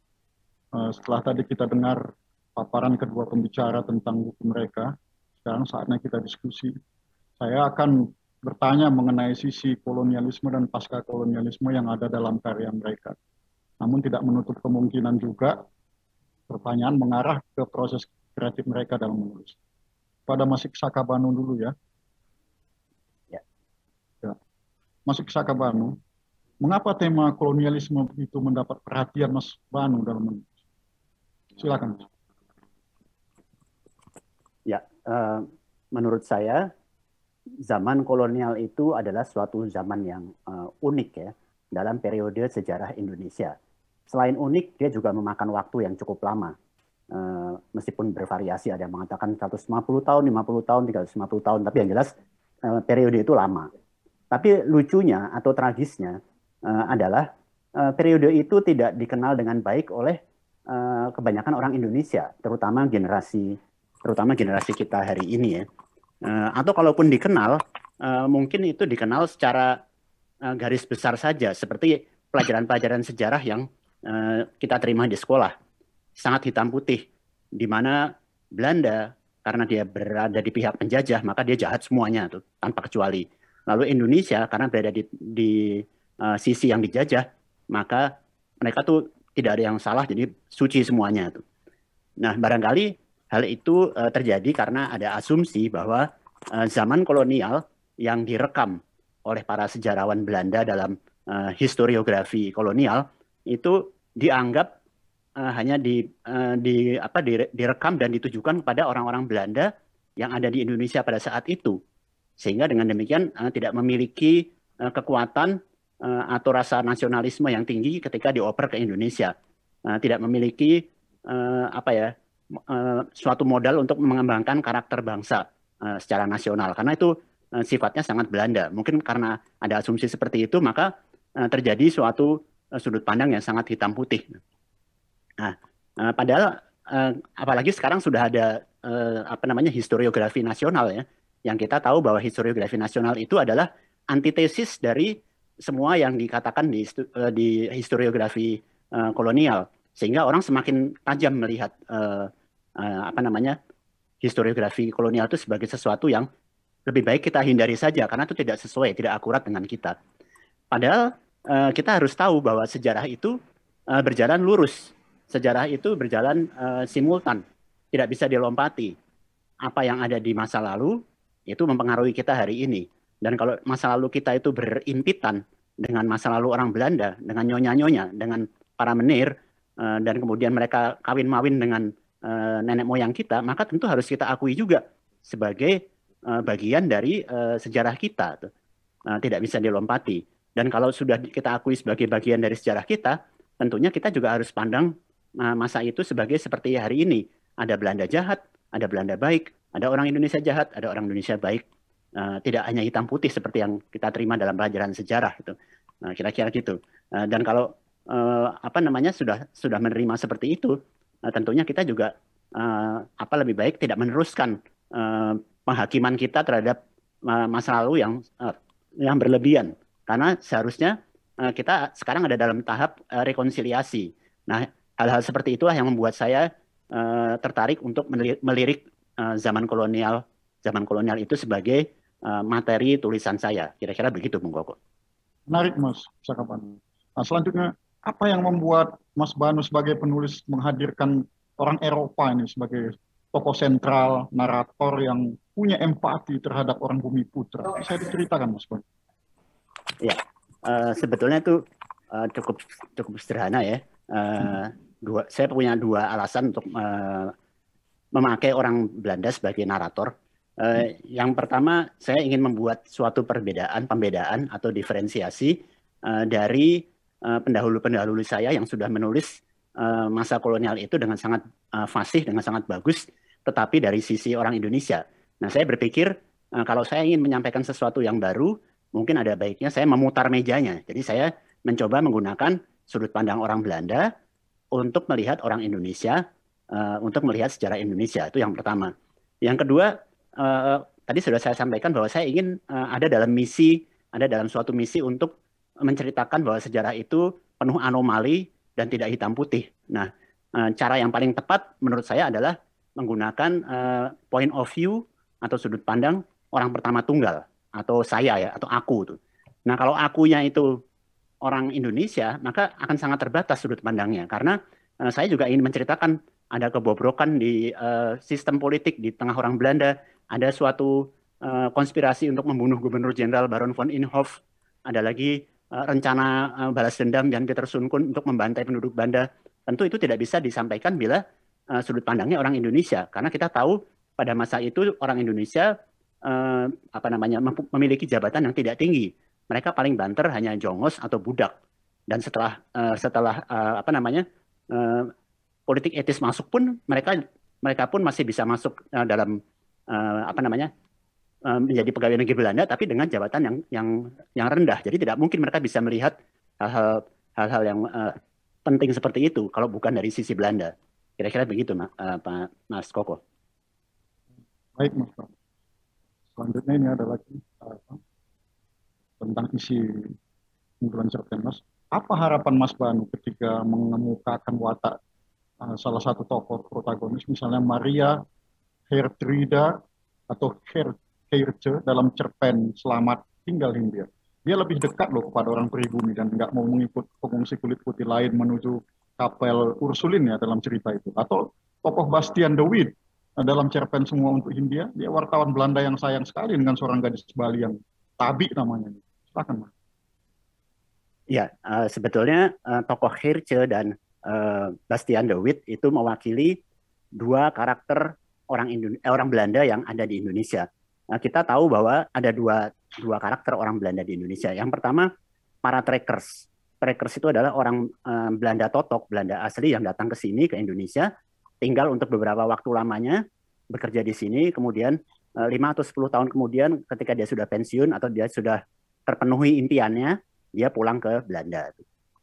setelah tadi kita dengar paparan kedua pembicara tentang buku mereka, sekarang saatnya kita diskusi. Saya akan bertanya mengenai sisi kolonialisme dan pasca kolonialisme yang ada dalam karya mereka. Namun tidak menutup kemungkinan juga pertanyaan mengarah ke proses kreatif mereka dalam menulis. Pada Mas Sakabanu dulu ya. Mas Sakabanu, mengapa tema kolonialisme itu mendapat perhatian Mas Banu dalam menulis? Silakan. Ya, menurut saya zaman kolonial itu adalah suatu zaman yang unik ya dalam periode sejarah Indonesia. Selain unik, dia juga memakan waktu yang cukup lama. Meskipun bervariasi, ada yang mengatakan 150 tahun, 50 tahun, 350 tahun, tapi yang jelas periode itu lama. Tapi lucunya atau tragisnya adalah periode itu tidak dikenal dengan baik oleh kebanyakan orang Indonesia, terutama generasi kita hari ini ya. Atau kalaupun dikenal, mungkin itu dikenal secara garis besar saja, seperti pelajaran-pelajaran sejarah yang kita terima di sekolah, sangat hitam putih, di mana Belanda karena dia berada di pihak penjajah, maka dia jahat semuanya tuh tanpa kecuali. Lalu Indonesia karena berada di sisi yang dijajah, maka mereka tuh tidak ada yang salah, jadi suci semuanya tuh. Nah, barangkali hal itu terjadi karena ada asumsi bahwa zaman kolonial yang direkam oleh para sejarawan Belanda dalam historiografi kolonial itu dianggap hanya direkam dan ditujukan kepada orang-orang Belanda yang ada di Indonesia pada saat itu. Sehingga dengan demikian tidak memiliki kekuatan atau rasa nasionalisme yang tinggi ketika dioper ke Indonesia. Tidak memiliki suatu modal untuk mengembangkan karakter bangsa secara nasional. Karena itu sifatnya sangat Belanda. Mungkin karena ada asumsi seperti itu, maka terjadi suatu sudut pandang yang sangat hitam putih. Nah, padahal apalagi sekarang sudah ada historiografi nasional ya, yang kita tahu bahwa historiografi nasional itu adalah antitesis dari semua yang dikatakan di historiografi kolonial, sehingga orang semakin tajam melihat historiografi kolonial itu sebagai sesuatu yang lebih baik kita hindari saja karena itu tidak sesuai, tidak akurat dengan kita. Padahal kita harus tahu bahwa sejarah itu berjalan lurus, sejarah itu berjalan simultan, tidak bisa dilompati. Apa yang ada di masa lalu itu mempengaruhi kita hari ini. Dan kalau masa lalu kita itu berimpitan dengan masa lalu orang Belanda, dengan nyonya-nyonya, dengan para menir, dan kemudian mereka kawin-mawin dengan nenek moyang kita, maka tentu harus kita akui juga sebagai bagian dari sejarah kita, tidak bisa dilompati. Dan kalau sudah kita akui sebagai bagian dari sejarah kita, tentunya kita juga harus pandang masa itu sebagai seperti hari ini. Ada Belanda jahat, ada Belanda baik, ada orang Indonesia jahat, ada orang Indonesia baik. Tidak hanya hitam putih seperti yang kita terima dalam pelajaran sejarah itu. Kira-kira gitu. Dan kalau sudah menerima seperti itu, tentunya kita juga lebih baik tidak meneruskan penghakiman kita terhadap masa lalu yang berlebihan. Karena seharusnya kita sekarang ada dalam tahap rekonsiliasi. Nah, hal-hal seperti itulah yang membuat saya tertarik untuk melirik zaman kolonial itu sebagai materi tulisan saya. Kira-kira begitu, Bung Koko. Menarik, Mas Sakapan. Nah, selanjutnya, apa yang membuat Mas Banu sebagai penulis menghadirkan orang Eropa ini sebagai tokoh sentral, narator yang punya empati terhadap orang Bumi Putra? Bisa diceritakan, Mas Banu? Ya, sebetulnya itu cukup sederhana ya. Saya punya dua alasan untuk memakai orang Belanda sebagai narator. Yang pertama, saya ingin membuat suatu pembedaan atau diferensiasi dari pendahulu-pendahulu saya yang sudah menulis masa kolonial itu dengan sangat fasih, dengan sangat bagus, tetapi dari sisi orang Indonesia. Nah, saya berpikir kalau saya ingin menyampaikan sesuatu yang baru, mungkin ada baiknya saya memutar mejanya. Jadi saya mencoba menggunakan sudut pandang orang Belanda untuk melihat orang Indonesia, untuk melihat sejarah Indonesia. Itu yang pertama. Yang kedua, tadi sudah saya sampaikan bahwa saya ingin ada dalam suatu misi untuk menceritakan bahwa sejarah itu penuh anomali dan tidak hitam putih. Nah, cara yang paling tepat menurut saya adalah menggunakan point of view atau sudut pandang orang pertama tunggal, atau saya ya, atau aku tuh. Nah, kalau akunya itu orang Indonesia, maka akan sangat terbatas sudut pandangnya. Karena saya juga ingin menceritakan ada kebobrokan di sistem politik di tengah orang Belanda, ada suatu konspirasi untuk membunuh Gubernur Jenderal Baron von Inhofe, ada lagi rencana balas dendam Jan Pieter Soenkun untuk membantai penduduk Belanda. Tentu itu tidak bisa disampaikan bila sudut pandangnya orang Indonesia, karena kita tahu pada masa itu orang Indonesia memiliki jabatan yang tidak tinggi. Mereka paling banter hanya jongos atau budak. Dan setelah politik etis masuk pun mereka pun masih bisa masuk dalam menjadi pegawai negeri Belanda, tapi dengan jabatan yang rendah. Jadi tidak mungkin mereka bisa melihat hal-hal yang penting seperti itu kalau bukan dari sisi Belanda. Kira-kira begitu, Pak Mas Koko. Baik, Mas. Selanjutnya ini ada lagi tentang isi kumpulan cerpen, Mas. Apa harapan Mas Banu ketika mengemukakan watak salah satu tokoh protagonis, misalnya Maria Hertruida atau Hertje dalam cerpen Selamat Tinggal Hindia? Dia lebih dekat loh kepada orang pribumi dan nggak mau mengikut pengungsi kulit putih lain menuju kapel Ursulin ya dalam cerita itu. Atau tokoh Bastian de With dalam cerpen Semua Untuk Hindia, dia wartawan Belanda yang sayang sekali dengan seorang gadis Bali yang Tabi namanya. Silakan, Mas. Ya, sebetulnya tokoh Hertje dan Bastian de With itu mewakili dua karakter orang Belanda yang ada di Indonesia. Kita tahu bahwa ada dua karakter orang Belanda di Indonesia. Yang pertama, para trekkers. Trekkers itu adalah orang Belanda totok, Belanda asli yang datang ke sini, ke Indonesia, tinggal untuk beberapa waktu lamanya, bekerja di sini, kemudian 5 atau 10 tahun kemudian ketika dia sudah pensiun atau dia sudah terpenuhi impiannya, dia pulang ke Belanda.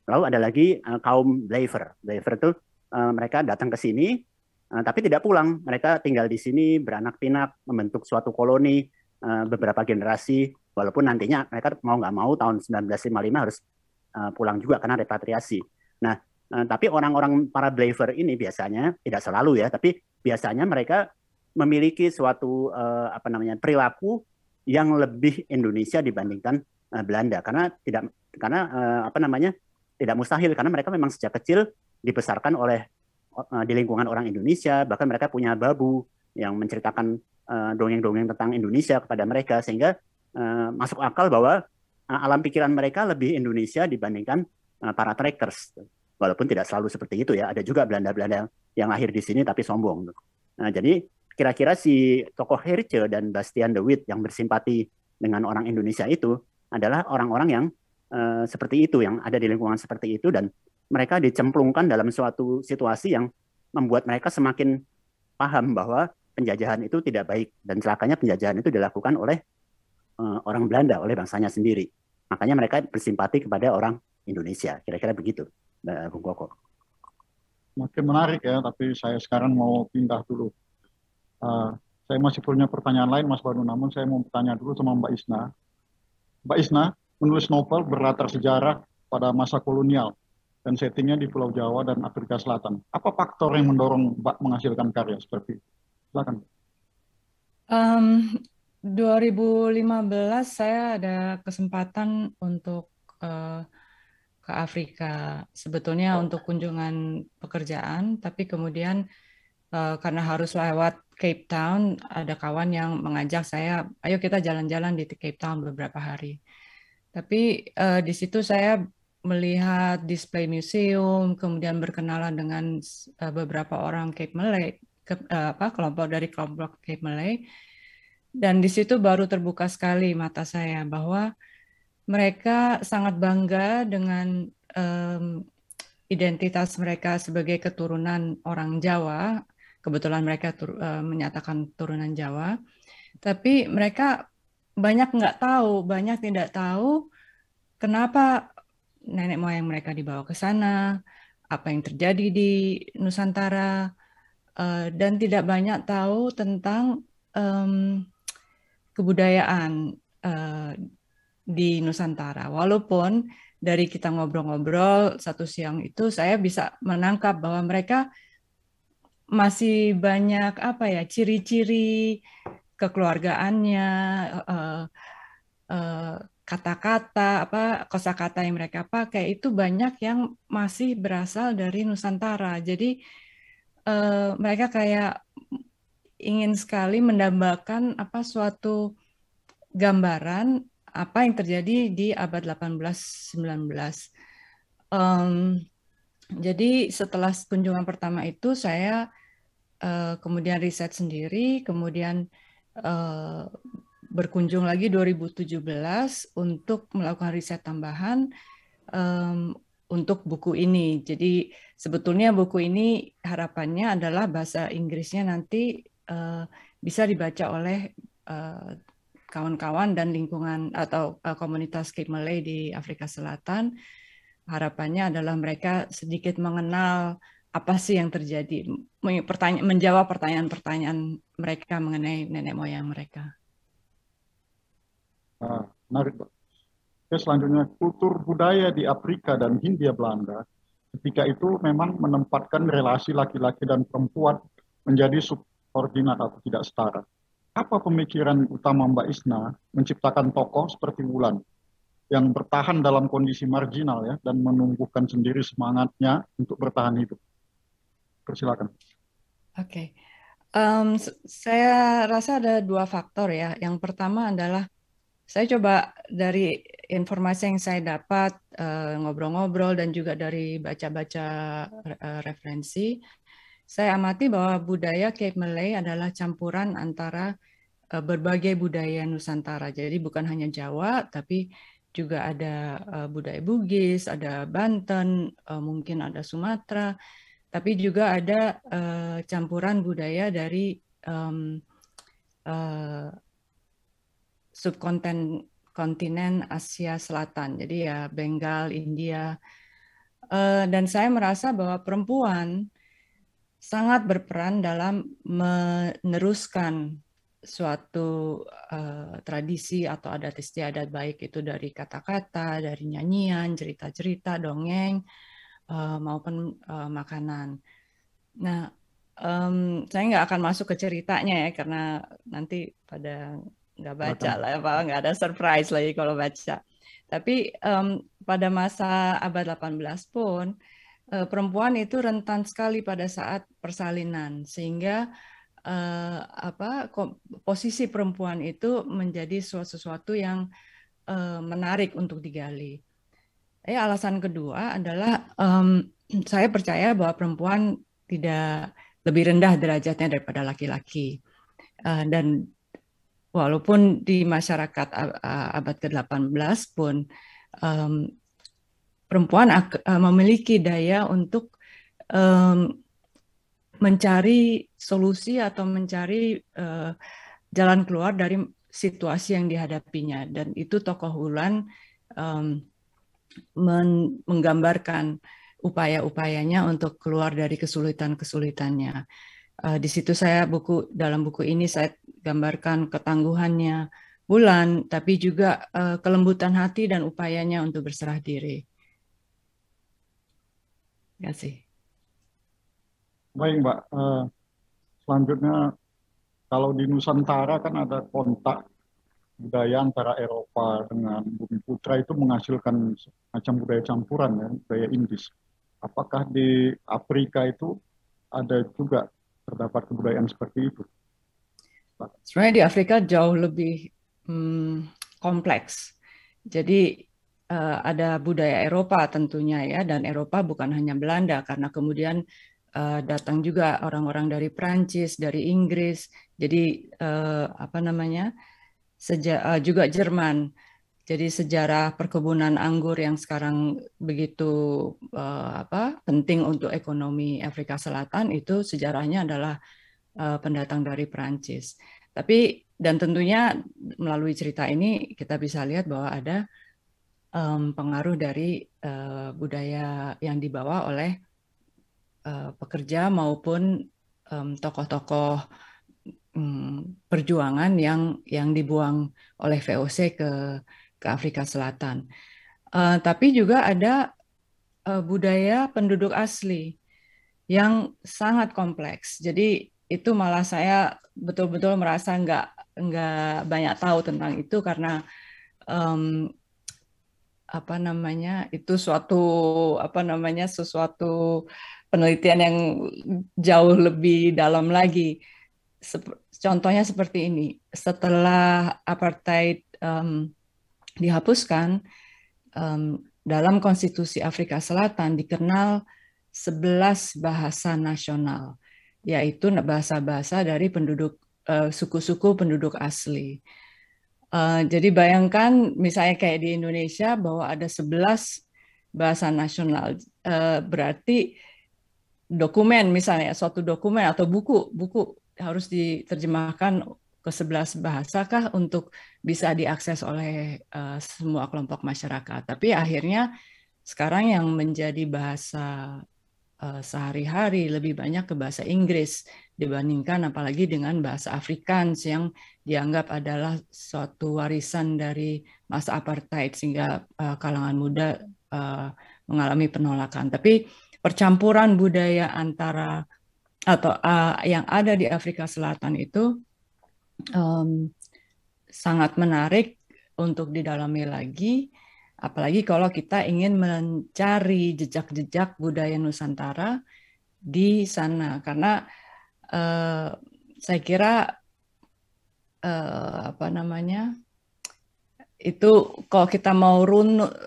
Lalu ada lagi kaum Blijver. Blijver itu mereka datang ke sini, tapi tidak pulang. Mereka tinggal di sini, beranak pinak, membentuk suatu koloni beberapa generasi, walaupun nantinya mereka mau nggak mau tahun 1955 harus pulang juga karena repatriasi. Nah, tapi orang-orang para Blijver ini biasanya, tidak selalu ya, tapi biasanya mereka memiliki suatu perilaku yang lebih Indonesia dibandingkan Belanda, karena tidak mustahil, karena mereka memang sejak kecil dibesarkan di lingkungan orang Indonesia, bahkan mereka punya babu yang menceritakan dongeng-dongeng tentang Indonesia kepada mereka, sehingga masuk akal bahwa alam pikiran mereka lebih Indonesia dibandingkan para trekkers. Walaupun tidak selalu seperti itu ya, ada juga Belanda-Belanda yang lahir di sini tapi sombong. Nah, jadi kira-kira si tokoh Herce dan Bastian de Wit yang bersimpati dengan orang Indonesia itu adalah orang-orang yang seperti itu, yang ada di lingkungan seperti itu, dan mereka dicemplungkan dalam suatu situasi yang membuat mereka semakin paham bahwa penjajahan itu tidak baik, dan celakanya penjajahan itu dilakukan oleh orang Belanda, oleh bangsanya sendiri. Makanya mereka bersimpati kepada orang Indonesia. Kira-kira begitu, Bung Koko. Makin menarik ya, tapi saya sekarang mau pindah dulu. Saya masih punya pertanyaan lain, Mas Banu, namun saya mau bertanya dulu sama Mbak Isna. Mbak Isna menulis novel berlatar sejarah pada masa kolonial dan settingnya di Pulau Jawa dan Afrika Selatan. Apa faktor yang mendorong Mbak menghasilkan karya seperti itu? Silakan. 2015 saya ada kesempatan untuk ke Afrika, sebetulnya untuk kunjungan pekerjaan, tapi kemudian karena harus lewat Cape Town, ada kawan yang mengajak saya, ayo kita jalan-jalan di Cape Town beberapa hari. Tapi di situ saya melihat display museum, kemudian berkenalan dengan beberapa orang Cape Malay, kelompok Cape Malay, dan di situ baru terbuka sekali mata saya bahwa mereka sangat bangga dengan identitas mereka sebagai keturunan orang Jawa. Kebetulan mereka menyatakan turunan Jawa, tapi mereka banyak tidak tahu kenapa nenek moyang mereka dibawa ke sana, apa yang terjadi di Nusantara, dan tidak banyak tahu tentang kebudayaan di Nusantara. Walaupun dari kita ngobrol-ngobrol satu siang itu saya bisa menangkap bahwa mereka masih banyak ciri-ciri kekeluargaannya, kata-kata, kosakata yang mereka pakai itu banyak yang masih berasal dari Nusantara. Jadi mereka kayak ingin sekali mendambakan suatu gambaran apa yang terjadi di abad 18-19. Jadi setelah kunjungan pertama itu saya kemudian riset sendiri, kemudian berkunjung lagi 2017 untuk melakukan riset tambahan untuk buku ini. Jadi sebetulnya buku ini harapannya adalah bahasa Inggrisnya nanti bisa dibaca oleh kawan-kawan dan lingkungan atau komunitas Cape Malay di Afrika Selatan. Harapannya adalah mereka sedikit mengenal apa sih yang terjadi, menjawab pertanyaan-pertanyaan mereka mengenai nenek moyang mereka. Menarik, Pak. Oke, selanjutnya kultur budaya di Afrika dan Hindia Belanda ketika itu memang menempatkan relasi laki-laki dan perempuan menjadi subordinat atau tidak setara. Apa pemikiran utama Mbak Isna menciptakan tokoh seperti Wulan yang bertahan dalam kondisi marginal ya dan menumbuhkan sendiri semangatnya untuk bertahan hidup? Persilakan. Oke. Saya rasa ada dua faktor ya. Yang pertama adalah saya coba dari informasi yang saya dapat ngobrol-ngobrol dan juga dari baca-baca referensi, saya amati bahwa budaya Cape Malay adalah campuran antara berbagai budaya Nusantara. Jadi bukan hanya Jawa, tapi juga ada budaya Bugis, ada Banten, mungkin ada Sumatera, tapi juga ada campuran budaya dari subkontinen Asia Selatan. Jadi ya Bengal, India. Dan saya merasa bahwa perempuan sangat berperan dalam meneruskan suatu tradisi atau adat istiadat, baik itu dari kata-kata, dari nyanyian, cerita-cerita, dongeng, maupun makanan. Nah, saya nggak akan masuk ke ceritanya ya, karena nanti pada nggak baca lah, nggak ada surprise lagi kalau baca. Tapi pada masa abad 18 pun, perempuan itu rentan sekali pada saat persalinan, sehingga posisi perempuan itu menjadi sesuatu yang menarik untuk digali. Alasan kedua adalah saya percaya bahwa perempuan tidak lebih rendah derajatnya daripada laki-laki. Dan walaupun di masyarakat abad ke-18 pun perempuan memiliki daya untuk mencari solusi atau mencari jalan keluar dari situasi yang dihadapinya. Dan itu tokoh Wulan menggambarkan upaya-upayanya untuk keluar dari kesulitan-kesulitannya. Di situ dalam buku ini saya gambarkan ketangguhannya Wulan, tapi juga kelembutan hati dan upayanya untuk berserah diri. Terima kasih. Baik Mbak, selanjutnya kalau di Nusantara kan ada kontak budaya antara Eropa dengan Bumi Putra itu menghasilkan macam budaya campuran ya, budaya Indis. Apakah di Afrika itu ada juga terdapat kebudayaan seperti itu? Sebenarnya di Afrika jauh lebih kompleks. Jadi ada budaya Eropa tentunya ya, dan Eropa bukan hanya Belanda, karena kemudian datang juga orang-orang dari Prancis, dari Inggris, jadi juga Jerman. Jadi sejarah perkebunan anggur yang sekarang begitu penting untuk ekonomi Afrika Selatan itu sejarahnya adalah pendatang dari Prancis. Dan tentunya melalui cerita ini kita bisa lihat bahwa ada pengaruh dari budaya yang dibawa oleh pekerja maupun tokoh-tokoh perjuangan yang dibuang oleh VOC ke Afrika Selatan. Tapi juga ada budaya penduduk asli yang sangat kompleks. Jadi itu malah saya betul-betul merasa nggak banyak tahu tentang itu, karena itu sesuatu penelitian yang jauh lebih dalam lagi. Contohnya seperti ini, setelah apartheid dihapuskan, dalam konstitusi Afrika Selatan dikenal 11 bahasa nasional, yaitu bahasa-bahasa dari suku-suku penduduk asli. Jadi bayangkan misalnya kayak di Indonesia bahwa ada 11 bahasa nasional, berarti dokumen misalnya, suatu dokumen atau buku harus diterjemahkan ke 11 bahasakah untuk bisa diakses oleh semua kelompok masyarakat. Tapi akhirnya sekarang yang menjadi bahasa sehari-hari lebih banyak ke bahasa Inggris dibandingkan apalagi dengan bahasa Afrikaans yang dianggap adalah suatu warisan dari masa apartheid, sehingga kalangan muda mengalami penolakan. Tapi percampuran budaya yang ada di Afrika Selatan itu sangat menarik untuk didalami lagi, apalagi kalau kita ingin mencari jejak-jejak budaya Nusantara di sana, karena saya kira itu kalau kita mau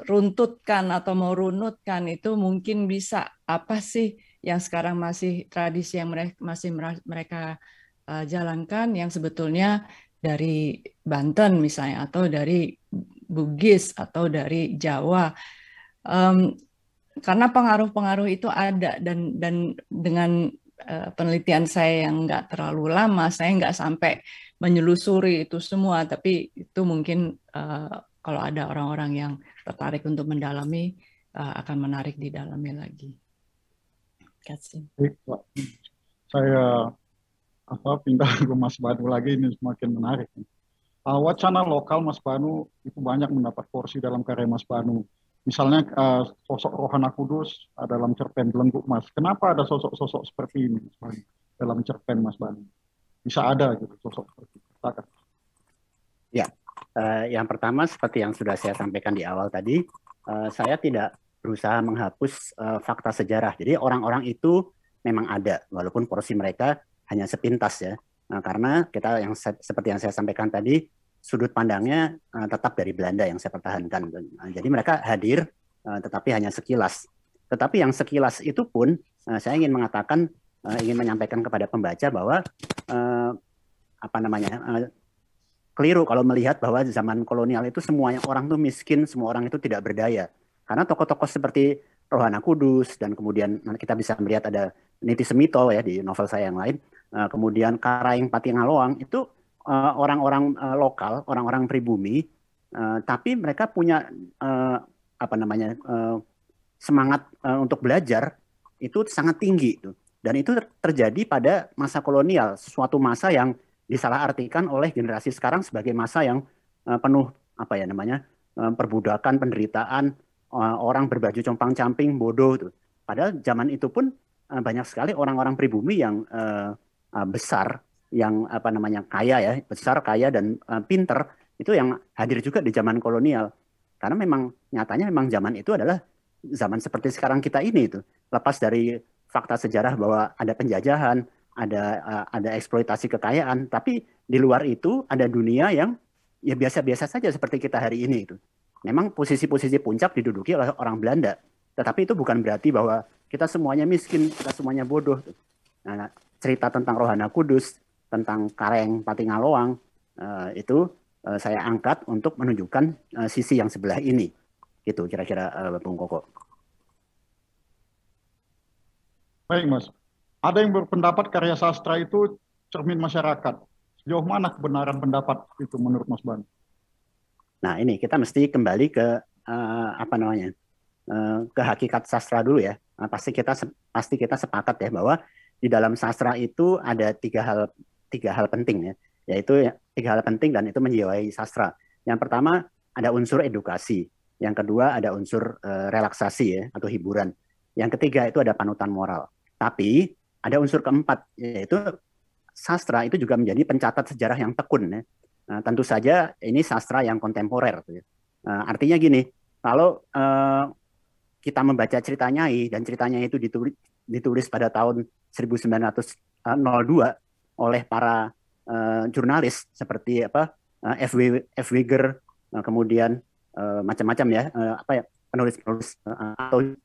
runtutkan atau mau runutkan itu mungkin bisa apa sih yang sekarang masih tradisi yang mereka jalankan yang sebetulnya dari Banten misalnya, atau dari Bugis atau dari Jawa, karena pengaruh-pengaruh itu ada, dan dengan penelitian saya yang nggak terlalu lama, saya nggak sampai menyelusuri itu semua, tapi itu mungkin kalau ada orang-orang yang tertarik untuk mendalami akan menarik didalami lagi. Kasih. Saya pindah ke Mas Banu lagi, ini semakin menarik. Wacana lokal Mas Banu itu banyak mendapat porsi dalam karya Mas Banu. Misalnya sosok Rohana Kudus dalam cerpen Belenggu Mas. Kenapa ada sosok-sosok seperti ini Mas Banu dalam cerpen Mas Banu? Bisa ada gitu sosok seperti itu. Ya, yang pertama seperti yang sudah saya sampaikan di awal tadi, saya tidak berusaha menghapus fakta sejarah. Jadi orang-orang itu memang ada, walaupun porsi mereka hanya sepintas ya. Karena kita seperti yang saya sampaikan tadi, sudut pandangnya tetap dari Belanda yang saya pertahankan. Jadi mereka hadir, tetapi hanya sekilas. Tetapi yang sekilas itu pun saya ingin mengatakan ingin menyampaikan kepada pembaca bahwa keliru kalau melihat bahwa zaman kolonial itu semuanya orang tuh miskin, semua orang itu tidak berdaya. Karena tokoh-tokoh seperti Rohana Kudus dan kemudian kita bisa melihat ada Niti Semito ya di novel saya yang lain, kemudian Karaeng Patingaloang itu orang-orang lokal, orang-orang pribumi, tapi mereka punya semangat untuk belajar itu sangat tinggi tuh. Dan itu terjadi pada masa kolonial, suatu masa yang disalahartikan oleh generasi sekarang sebagai masa yang penuh perbudakan, penderitaan, orang berbaju compang-camping, bodoh tuh. Padahal zaman itu pun banyak sekali orang-orang pribumi yang besar, yang kaya ya, besar, kaya dan pinter, itu yang hadir juga di zaman kolonial. Karena memang nyatanya memang zaman itu adalah zaman seperti sekarang kita ini itu. Lepas dari fakta sejarah bahwa ada penjajahan, ada eksploitasi kekayaan, tapi di luar itu ada dunia yang ya biasa-biasa saja seperti kita hari ini itu. Memang posisi-posisi puncak diduduki oleh orang Belanda, tetapi itu bukan berarti bahwa kita semuanya miskin, kita semuanya bodoh. Nah, cerita tentang Rohana Kudus, tentang Karaeng Patingaloang itu saya angkat untuk menunjukkan sisi yang sebelah ini. Gitu kira-kira Bung Koko. Baik, Mas. Ada yang berpendapat karya sastra itu cermin masyarakat. Sejauh mana kebenaran pendapat itu menurut Mas Ban? Nah, ini kita mesti kembali ke ke hakikat sastra dulu ya. Pasti kita sepakat ya bahwa di dalam sastra itu ada tiga hal penting ya, yaitu tiga hal penting dan itu menjiwai sastra. Yang pertama ada unsur edukasi, yang kedua ada unsur relaksasi ya atau hiburan, yang ketiga itu ada panutan moral. Tapi ada unsur keempat, yaitu sastra itu juga menjadi pencatat sejarah yang tekun ya. Tentu saja ini sastra yang kontemporer. Artinya gini, kalau kita membaca cerita Nyai dan ceritanya itu ditulis pada tahun 1902 oleh para jurnalis seperti F. Weger, kemudian macam-macam ya, penulis-penulis atau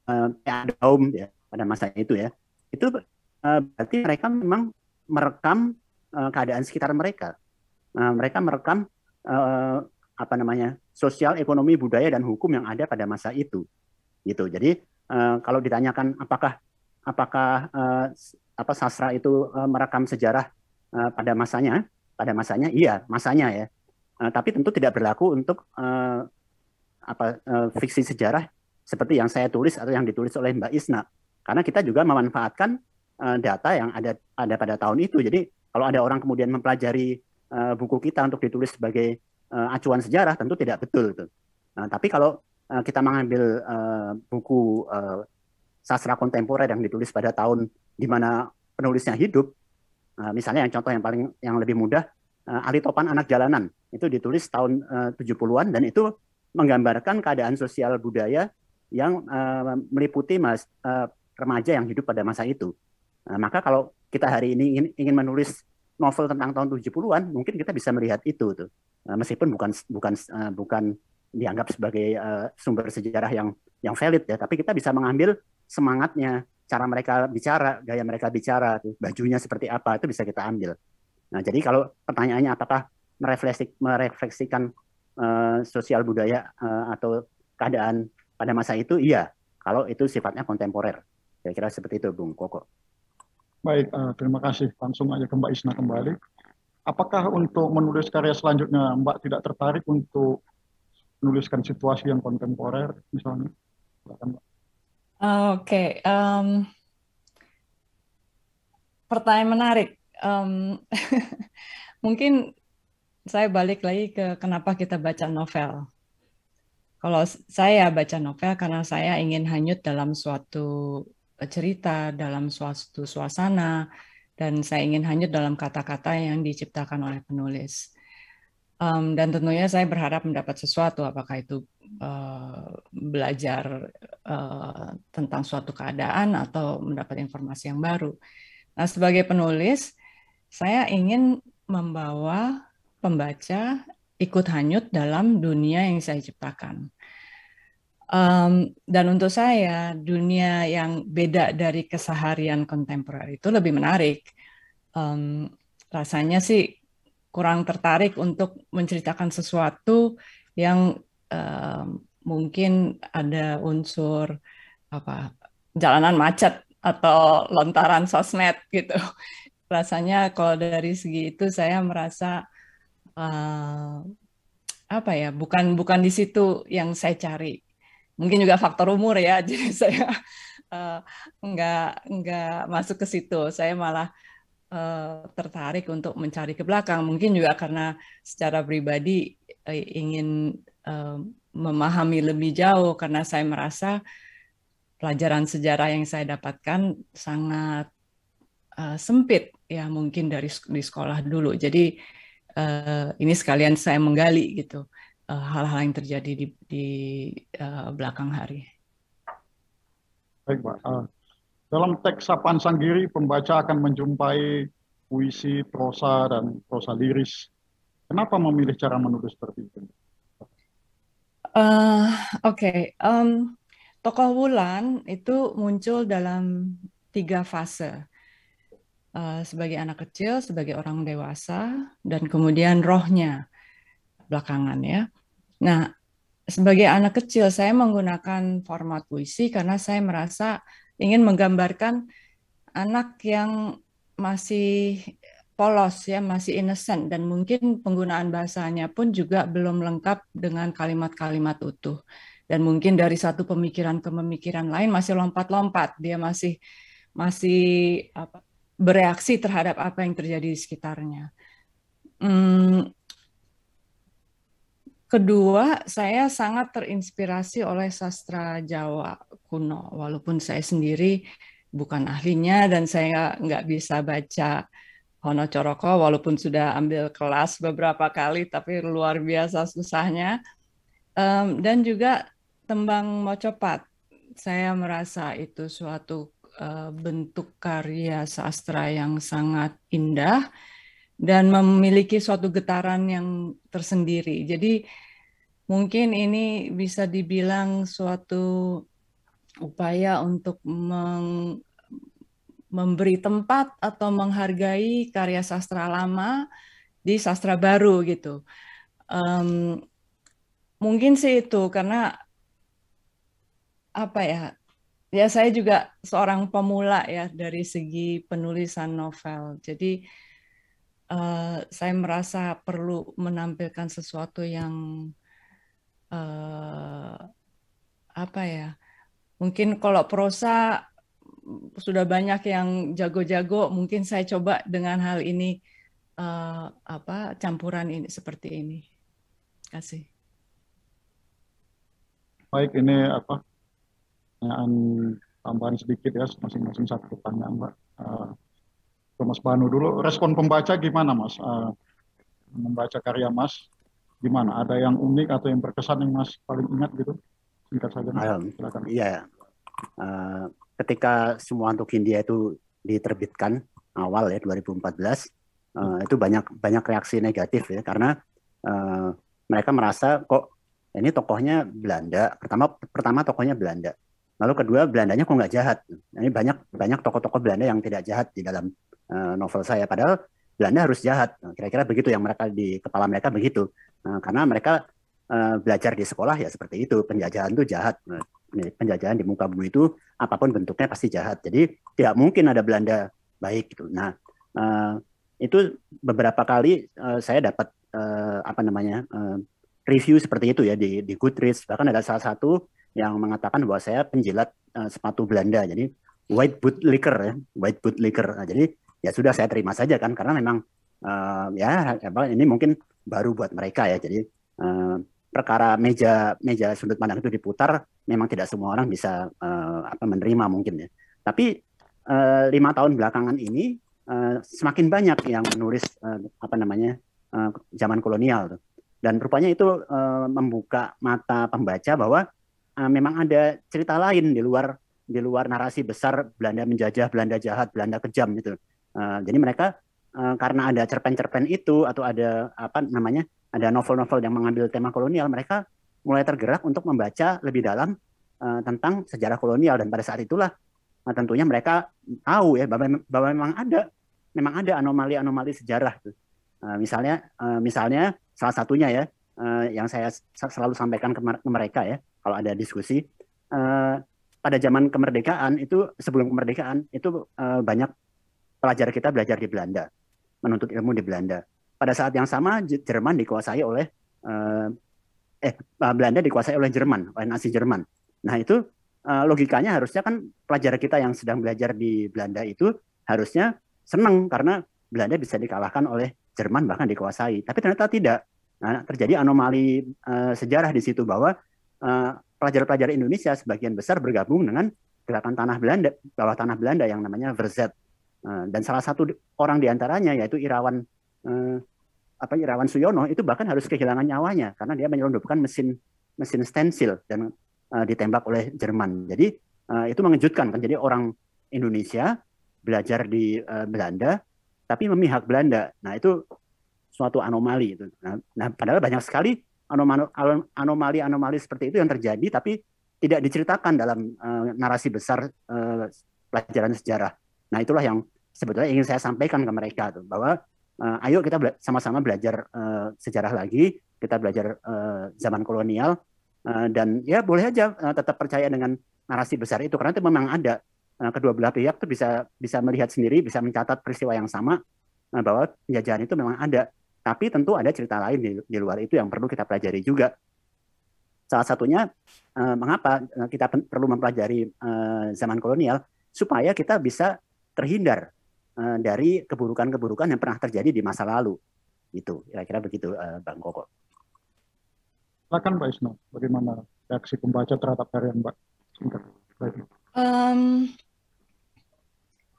Daum ya pada masa itu ya. Itu berarti mereka memang merekam keadaan sekitar mereka. Mereka merekam sosial, ekonomi, budaya dan hukum yang ada pada masa itu. Gitu. Jadi kalau ditanyakan apakah sastra itu merekam sejarah pada masanya iya, masanya ya. Tapi tentu tidak berlaku untuk fiksi sejarah seperti yang saya tulis atau yang ditulis oleh Mbak Isna. Karena kita juga memanfaatkan data yang ada pada tahun itu. Jadi kalau ada orang kemudian mempelajari buku kita untuk ditulis sebagai acuan sejarah, tentu tidak betul. Tapi kalau kita mengambil buku sastra kontemporer yang ditulis pada tahun di mana penulisnya hidup, misalnya contoh yang lebih mudah, Ali Topan Anak Jalanan, itu ditulis tahun 70-an dan itu menggambarkan keadaan sosial budaya yang meliputi remaja yang hidup pada masa itu. Maka kalau kita hari ini ingin menulis novel tentang tahun 70-an, mungkin kita bisa melihat itu tuh. Meskipun bukan dianggap sebagai sumber sejarah yang valid ya, tapi kita bisa mengambil semangatnya, cara mereka bicara, gaya mereka bicara, bajunya seperti apa, itu bisa kita ambil. Nah, jadi kalau pertanyaannya apakah merefleksikan sosial budaya atau keadaan pada masa itu, iya. Kalau itu sifatnya kontemporer. Kira-kira seperti itu, Bung Koko. Baik, terima kasih. Langsung aja ke Mbak Isna kembali. Apakah untuk menulis karya selanjutnya Mbak tidak tertarik untuk menuliskan situasi yang kontemporer, misalnya? Oke. Pertanyaan menarik. Mungkin saya balik lagi ke kenapa kita baca novel. Kalau saya baca novel karena saya ingin hanyut dalam suatu cerita, dalam suatu suasana, dan saya ingin hanyut dalam kata-kata yang diciptakan oleh penulis. Dan tentunya saya berharap mendapat sesuatu, apakah itu belajar tentang suatu keadaan atau mendapat informasi yang baru. Nah, sebagai penulis, saya ingin membawa pembaca ikut hanyut dalam dunia yang saya ciptakan. Dan untuk saya, dunia yang beda dari keseharian kontemporer itu lebih menarik. Rasanya sih kurang tertarik untuk menceritakan sesuatu yang mungkin ada unsur apa jalanan macet atau lontaran sosmed gitu. Rasanya kalau dari segi itu saya merasa apa ya, bukan di situ yang saya cari. Mungkin juga faktor umur ya, jadi saya nggak masuk ke situ. Saya malah tertarik untuk mencari ke belakang. Mungkin juga karena secara pribadi ingin memahami lebih jauh, karena saya merasa pelajaran sejarah yang saya dapatkan sangat sempit ya, mungkin di sekolah dulu. Jadi ini sekalian saya menggali gitu hal-hal yang terjadi di belakang hari. Baik, Pak. Dalam teks Sapaan Sanggiri, pembaca akan menjumpai puisi, prosa, dan prosa liris. Kenapa memilih cara menulis seperti itu? Oke. Tokoh Wulan itu muncul dalam 3 fase. Sebagai anak kecil, sebagai orang dewasa, dan kemudian rohnya belakangan ya. Nah, sebagai anak kecil saya menggunakan format puisi karena saya merasa ingin menggambarkan anak yang masih polos ya, masih innocent, dan mungkin penggunaan bahasanya pun juga belum lengkap dengan kalimat-kalimat utuh. Dan mungkin dari satu pemikiran ke pemikiran lain masih lompat-lompat, dia masih bereaksi terhadap apa yang terjadi di sekitarnya. Kedua, saya sangat terinspirasi oleh sastra Jawa kuno, walaupun saya sendiri bukan ahlinya dan saya nggak bisa baca Hono Coroko, walaupun sudah ambil kelas beberapa kali, tapi luar biasa susahnya. Dan juga tembang Mocopat, saya merasa itu suatu bentuk karya sastra yang sangat indah dan memiliki suatu getaran yang tersendiri. Jadi mungkin ini bisa dibilang suatu upaya untuk memberi tempat atau menghargai karya sastra lama di sastra baru gitu. Mungkin sih itu karena apa ya? Ya saya juga seorang pemula ya dari segi penulisan novel. Jadi saya merasa perlu menampilkan sesuatu yang apa ya? Mungkin kalau prosa sudah banyak yang jago-jago, mungkin saya coba dengan hal ini campuran ini seperti ini. Kasih. Baik, ini pertanyaan tambahan sedikit ya, masing-masing satu pertanyaan, Mbak. Ke Mas Banu dulu, respon pembaca gimana, Mas? Membaca karya Mas, gimana? Ada yang unik atau yang berkesan yang Mas paling ingat gitu? Singkat saja, Mas. Silakan. Iya. Ketika Semua Untuk Hindia itu diterbitkan awal ya 2014, itu banyak reaksi negatif ya, karena mereka merasa kok ini tokohnya Belanda. Pertama tokohnya Belanda. Lalu kedua, Belandanya kok nggak jahat. Ini banyak tokoh-tokoh Belanda yang tidak jahat di dalam novel saya. Padahal Belanda harus jahat. Kira-kira begitu yang mereka di kepala mereka begitu. Karena mereka belajar di sekolah ya seperti itu. Penjajahan itu jahat. Penjajahan di muka bumi itu apapun bentuknya pasti jahat. Jadi tidak mungkin ada Belanda baik gitu. Nah, itu beberapa kali saya dapat review seperti itu ya di Goodreads. Bahkan ada salah satu yang mengatakan bahwa saya penjilat sepatu Belanda. Jadi white boot liquor ya, white boot liquor. Nah, jadi ya sudah saya terima saja kan, karena memang ini mungkin baru buat mereka ya. Jadi perkara meja sudut pandang itu diputar, memang tidak semua orang bisa menerima mungkin ya. Tapi 5 tahun belakangan ini semakin banyak yang menulis zaman kolonial tuh. Dan rupanya itu membuka mata pembaca bahwa memang ada cerita lain di luar narasi besar Belanda menjajah, Belanda jahat, Belanda kejam gitu. Jadi mereka karena ada cerpen-cerpen itu atau ada ada novel-novel yang mengambil tema kolonial, mereka mulai tergerak untuk membaca lebih dalam tentang sejarah kolonial, dan pada saat itulah tentunya mereka tahu ya bahwa memang ada anomali-anomali sejarah tuh. Misalnya salah satunya ya yang saya selalu sampaikan ke mereka ya kalau ada diskusi, pada zaman kemerdekaan itu, sebelum kemerdekaan itu banyak pelajar kita belajar di Belanda, menuntut ilmu di Belanda. Pada saat yang sama Jerman dikuasai oleh Belanda dikuasai oleh Jerman, oleh Nazi Jerman. Nah itu logikanya harusnya kan pelajar kita yang sedang belajar di Belanda itu harusnya senang karena Belanda bisa dikalahkan oleh Jerman, bahkan dikuasai. Tapi ternyata tidak. Nah, terjadi anomali sejarah di situ bahwa pelajar-pelajar Indonesia sebagian besar bergabung dengan gerakan bawah tanah Belanda yang namanya Verzet. Dan salah satu orang di antaranya yaitu Irawan Suyono itu bahkan harus kehilangan nyawanya karena dia menyelundupkan mesin stensil dan ditembak oleh Jerman. Jadi itu mengejutkan kan. Jadi orang Indonesia belajar di Belanda tapi memihak Belanda. Nah, itu suatu anomali itu. Nah, padahal banyak sekali anomali-anomali seperti itu yang terjadi tapi tidak diceritakan dalam narasi besar pelajaran sejarah. Nah, itulah yang sebetulnya ingin saya sampaikan ke mereka tuh, bahwa ayo kita sama-sama belajar sejarah lagi, kita belajar zaman kolonial, dan ya boleh aja tetap percaya dengan narasi besar itu karena itu memang ada. Kedua belah pihak tuh bisa melihat sendiri, bisa mencatat peristiwa yang sama bahwa penjajahan itu memang ada. Tapi tentu ada cerita lain di luar itu yang perlu kita pelajari juga. Salah satunya mengapa kita perlu mempelajari zaman kolonial supaya kita bisa terhindar dari keburukan-keburukan yang pernah terjadi di masa lalu. Itu kira-kira begitu, Bang Koko. Silakan Mbak Isna, bagaimana reaksi pembaca terhadap karya Mbak?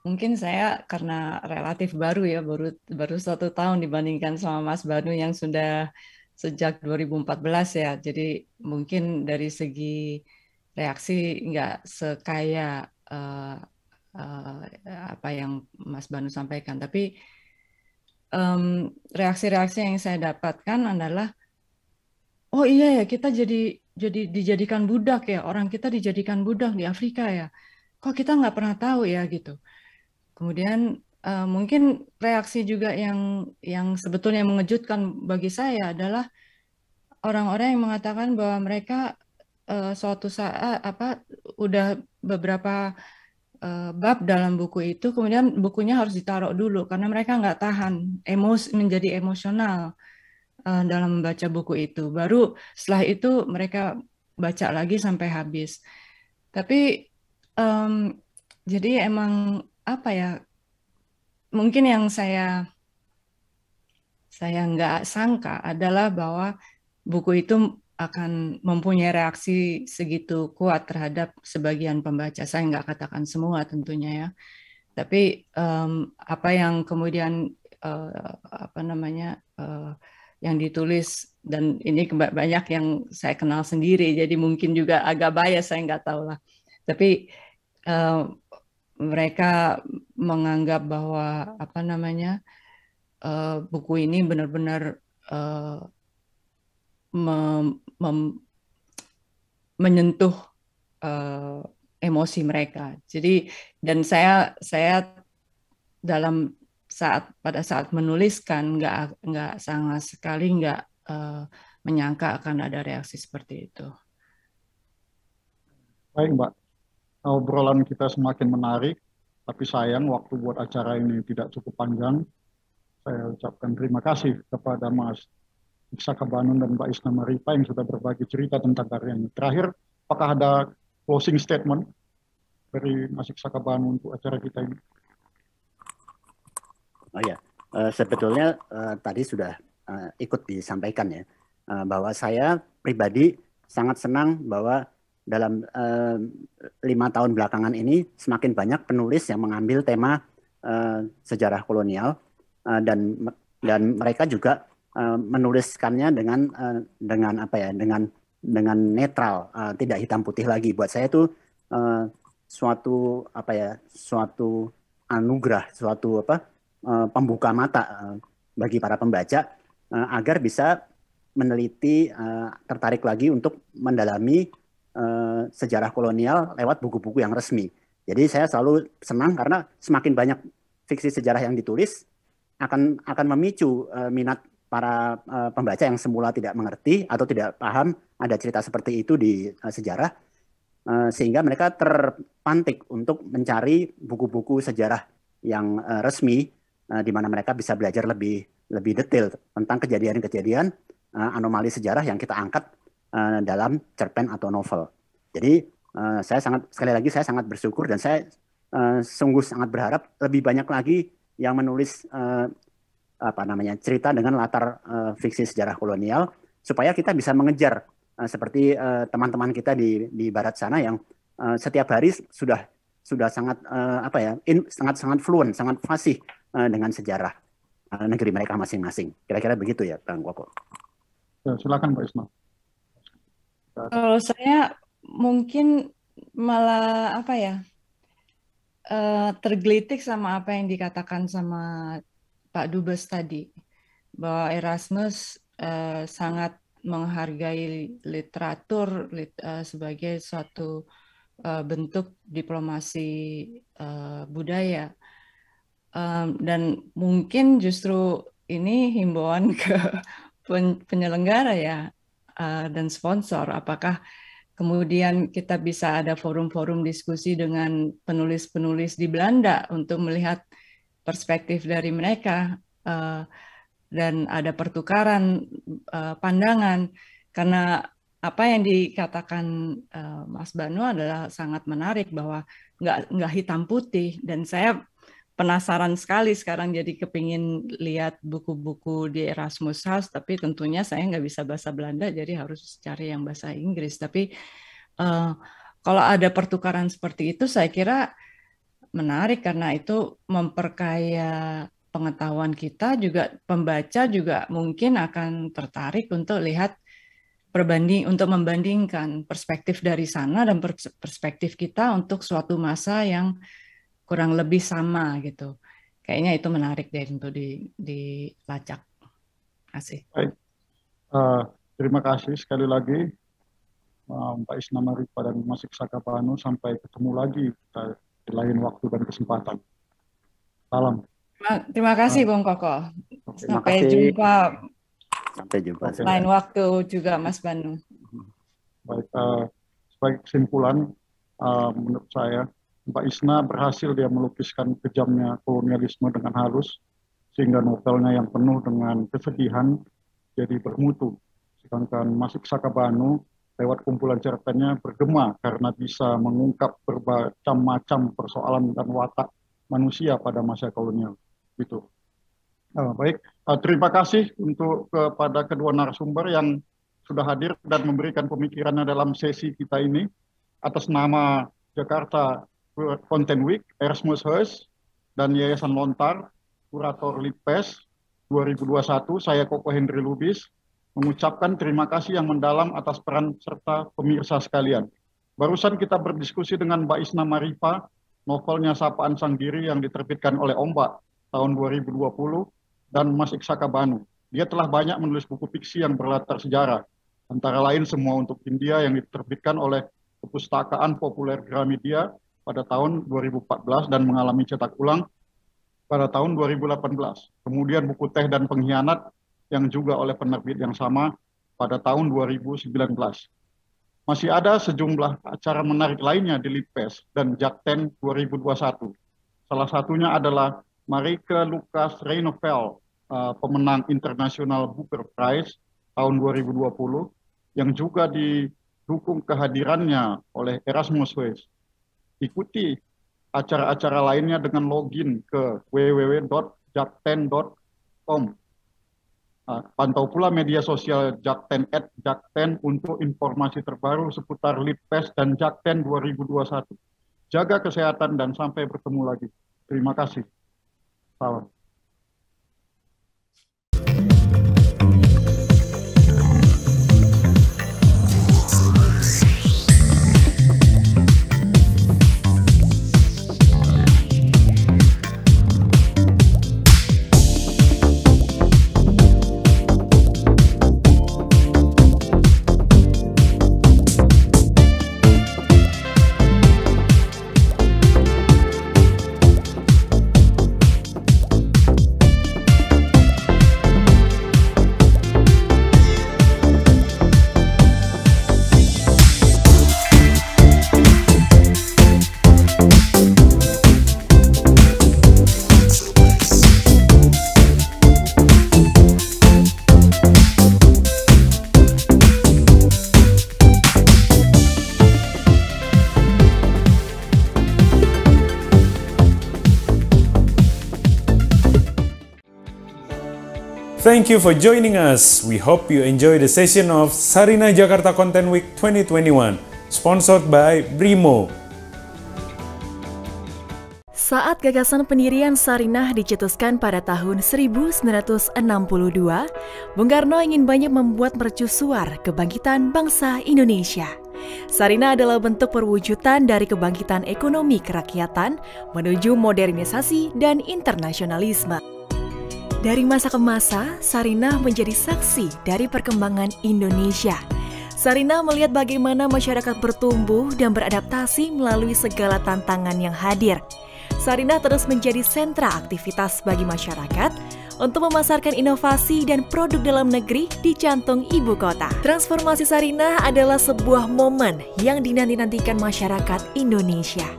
Mungkin saya karena relatif baru ya, baru 1 tahun dibandingkan sama Mas Banu yang sudah sejak 2014 ya. Jadi mungkin dari segi reaksi nggak sekaya apa yang Mas Banu sampaikan. Tapi reaksi-reaksi yang saya dapatkan adalah, oh iya ya, kita jadi dijadikan budak ya, orang kita dijadikan budak di Afrika ya. Kok kita nggak pernah tahu ya gitu. Kemudian mungkin reaksi juga yang sebetulnya mengejutkan bagi saya adalah orang-orang yang mengatakan bahwa mereka suatu saat udah beberapa bab dalam buku itu, kemudian bukunya harus ditaruh dulu karena mereka nggak tahan menjadi emosional dalam membaca buku itu. Baru setelah itu mereka baca lagi sampai habis. Tapi jadi emang apa ya, mungkin yang saya nggak sangka adalah bahwa buku itu akan mempunyai reaksi segitu kuat terhadap sebagian pembaca. Saya nggak katakan semua tentunya ya, tapi apa yang kemudian yang ditulis, dan ini banyak yang saya kenal sendiri, jadi mungkin juga agak bias, saya nggak tahu lah. Tapi mereka menganggap bahwa buku ini benar-benar menyentuh emosi mereka. Jadi, dan saya pada saat menuliskan nggak sama sekali nggak menyangka akan ada reaksi seperti itu. Baik Mbak, obrolan kita semakin menarik, tapi sayang waktu buat acara ini tidak cukup panjang. Saya ucapkan terima kasih kepada Mas Iksaka Banun dan Mbak Isna Maripa yang sudah berbagi cerita tentang karyanya. Terakhir, apakah ada closing statement dari Mas Iksaka Banun untuk acara kita ini? Oh ya, sebetulnya tadi sudah ikut disampaikan ya, bahwa saya pribadi sangat senang bahwa dalam 5 tahun belakangan ini semakin banyak penulis yang mengambil tema sejarah kolonial, dan mereka juga menuliskannya dengan netral, tidak hitam putih lagi. Buat saya itu suatu anugerah, suatu pembuka mata bagi para pembaca agar bisa meneliti, tertarik lagi untuk mendalami sejarah kolonial lewat buku-buku yang resmi. Jadi saya selalu senang karena semakin banyak fiksi sejarah yang ditulis akan memicu minat para pembaca yang semula tidak mengerti atau tidak paham ada cerita seperti itu di sejarah, sehingga mereka terpantik untuk mencari buku-buku sejarah yang resmi di mana mereka bisa belajar lebih detail tentang kejadian-kejadian anomali sejarah yang kita angkat dalam cerpen atau novel. Jadi sekali lagi saya sangat bersyukur dan saya sungguh sangat berharap lebih banyak lagi yang menulis cerita dengan latar fiksi sejarah kolonial supaya kita bisa mengejar seperti teman-teman kita di barat sana yang setiap hari sudah sangat sangat fluent, sangat fasih dengan sejarah negeri mereka masing-masing. Kira-kira begitu ya, Bang Koko. Ya, silakan Mbak Isna. Kalau saya mungkin malah tergelitik sama apa yang dikatakan sama Pak Dubes tadi, bahwa Erasmus sangat menghargai literatur sebagai suatu bentuk diplomasi budaya. Dan mungkin justru ini himbauan ke penyelenggara ya dan sponsor. Apakah kemudian kita bisa ada forum-forum diskusi dengan penulis-penulis di Belanda untuk melihat perspektif dari mereka dan ada pertukaran pandangan, karena apa yang dikatakan Mas Banu adalah sangat menarik bahwa nggak hitam putih, dan saya penasaran sekali sekarang jadi kepingin lihat buku-buku di Erasmus House, tapi tentunya saya nggak bisa bahasa Belanda jadi harus cari yang bahasa Inggris. Tapi kalau ada pertukaran seperti itu saya kira menarik karena itu memperkaya pengetahuan kita, juga pembaca juga mungkin akan tertarik untuk lihat untuk membandingkan perspektif dari sana dan perspektif kita untuk suatu masa yang kurang lebih sama gitu. Kayaknya itu menarik deh untuk dilacak. Asik. Baik. Terima kasih sekali lagi Mbak Isna Maripa dan Mas Iksaka Banu. Sampai ketemu lagi di lain waktu dan kesempatan. Salam. Terima kasih Bung Koko. Sampai jumpa. Sampai jumpa. Lain waktu juga Mas Banu. Baik, sebagai kesimpulan, menurut saya Mbak Isna berhasil dia melukiskan kejamnya kolonialisme dengan halus, sehingga novelnya yang penuh dengan kesedihan jadi bermutu. Sedangkan Mas Iksaka Banu lewat kumpulan cerpennya bergema karena bisa mengungkap bermacam-macam persoalan dan watak manusia pada masa kolonial. Gitu. Baik, terima kasih untuk kepada kedua narasumber yang sudah hadir dan memberikan pemikirannya dalam sesi kita ini. Atas nama Jakarta Content Week, Erasmus House, dan Yayasan Lontar, Kurator Litpes 2021, saya Koko Henry Lubis, mengucapkan terima kasih yang mendalam atas peran serta pemirsa sekalian. Barusan kita berdiskusi dengan Mbak Isna Maripa, novelnya Sapaan Sang Diri yang diterbitkan oleh Ombak tahun 2020, dan Mas Iksaka Banu. Dia telah banyak menulis buku fiksi yang berlatar sejarah, antara lain Semua Untuk India yang diterbitkan oleh Perpustakaan Populer Gramedia pada tahun 2014 dan mengalami cetak ulang pada tahun 2018. Kemudian buku Teh dan Pengkhianat yang juga oleh penerbit yang sama pada tahun 2019. Masih ada sejumlah acara menarik lainnya di Litpes dan Jakten 2021. Salah satunya adalah Marike Lucas Reynovel, pemenang International Booker Prize tahun 2020, yang juga didukung kehadirannya oleh Erasmus House. Ikuti acara-acara lainnya dengan login ke www.jakten.com. Pantau pula media sosial Jakten @jakten untuk informasi terbaru seputar Litpes dan Jakten 2021. Jaga kesehatan dan sampai bertemu lagi. Terima kasih. Salam. Thank you for joining us. We hope you enjoy the session of Sarinah Jakarta Content Week 2021, sponsored by Brimo. Saat gagasan pendirian Sarinah dicetuskan pada tahun 1962, Bung Karno ingin banyak membuat mercusuar kebangkitan bangsa Indonesia. Sarinah adalah bentuk perwujudan dari kebangkitan ekonomi kerakyatan menuju modernisasi dan internasionalisme. Dari masa ke masa, Sarinah menjadi saksi dari perkembangan Indonesia. Sarinah melihat bagaimana masyarakat bertumbuh dan beradaptasi melalui segala tantangan yang hadir. Sarinah terus menjadi sentra aktivitas bagi masyarakat untuk memasarkan inovasi dan produk dalam negeri di jantung ibu kota. Transformasi Sarinah adalah sebuah momen yang dinanti-nantikan masyarakat Indonesia.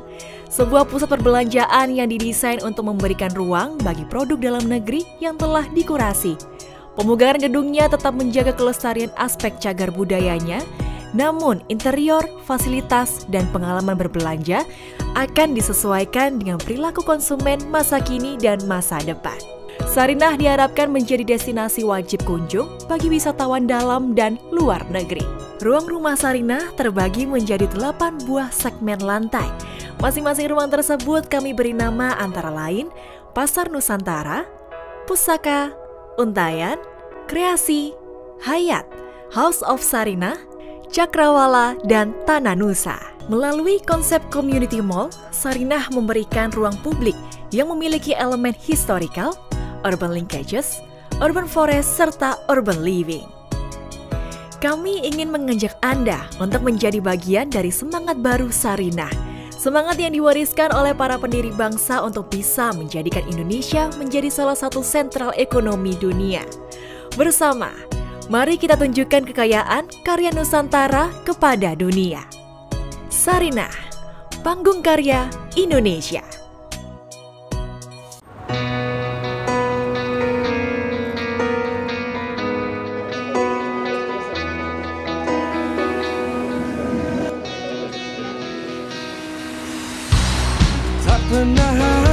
Sebuah pusat perbelanjaan yang didesain untuk memberikan ruang bagi produk dalam negeri yang telah dikurasi. Pemugaran gedungnya tetap menjaga kelestarian aspek cagar budayanya, namun interior, fasilitas, dan pengalaman berbelanja akan disesuaikan dengan perilaku konsumen masa kini dan masa depan. Sarinah diharapkan menjadi destinasi wajib kunjung bagi wisatawan dalam dan luar negeri. Ruang rumah Sarinah terbagi menjadi 8 buah segmen lantai. Masing-masing ruang tersebut kami beri nama antara lain Pasar Nusantara, Pusaka, Untayan, Kreasi, Hayat, House of Sarinah, Cakrawala, dan Tanah Nusa. Melalui konsep community mall, Sarinah memberikan ruang publik yang memiliki elemen historical, urban linkages, urban forest, serta urban living. Kami ingin mengajak Anda untuk menjadi bagian dari semangat baru Sarinah. Semangat yang diwariskan oleh para pendiri bangsa untuk bisa menjadikan Indonesia menjadi salah satu sentral ekonomi dunia. Bersama, mari kita tunjukkan kekayaan karya Nusantara kepada dunia. Sarinah, panggung karya Indonesia. Tak pernah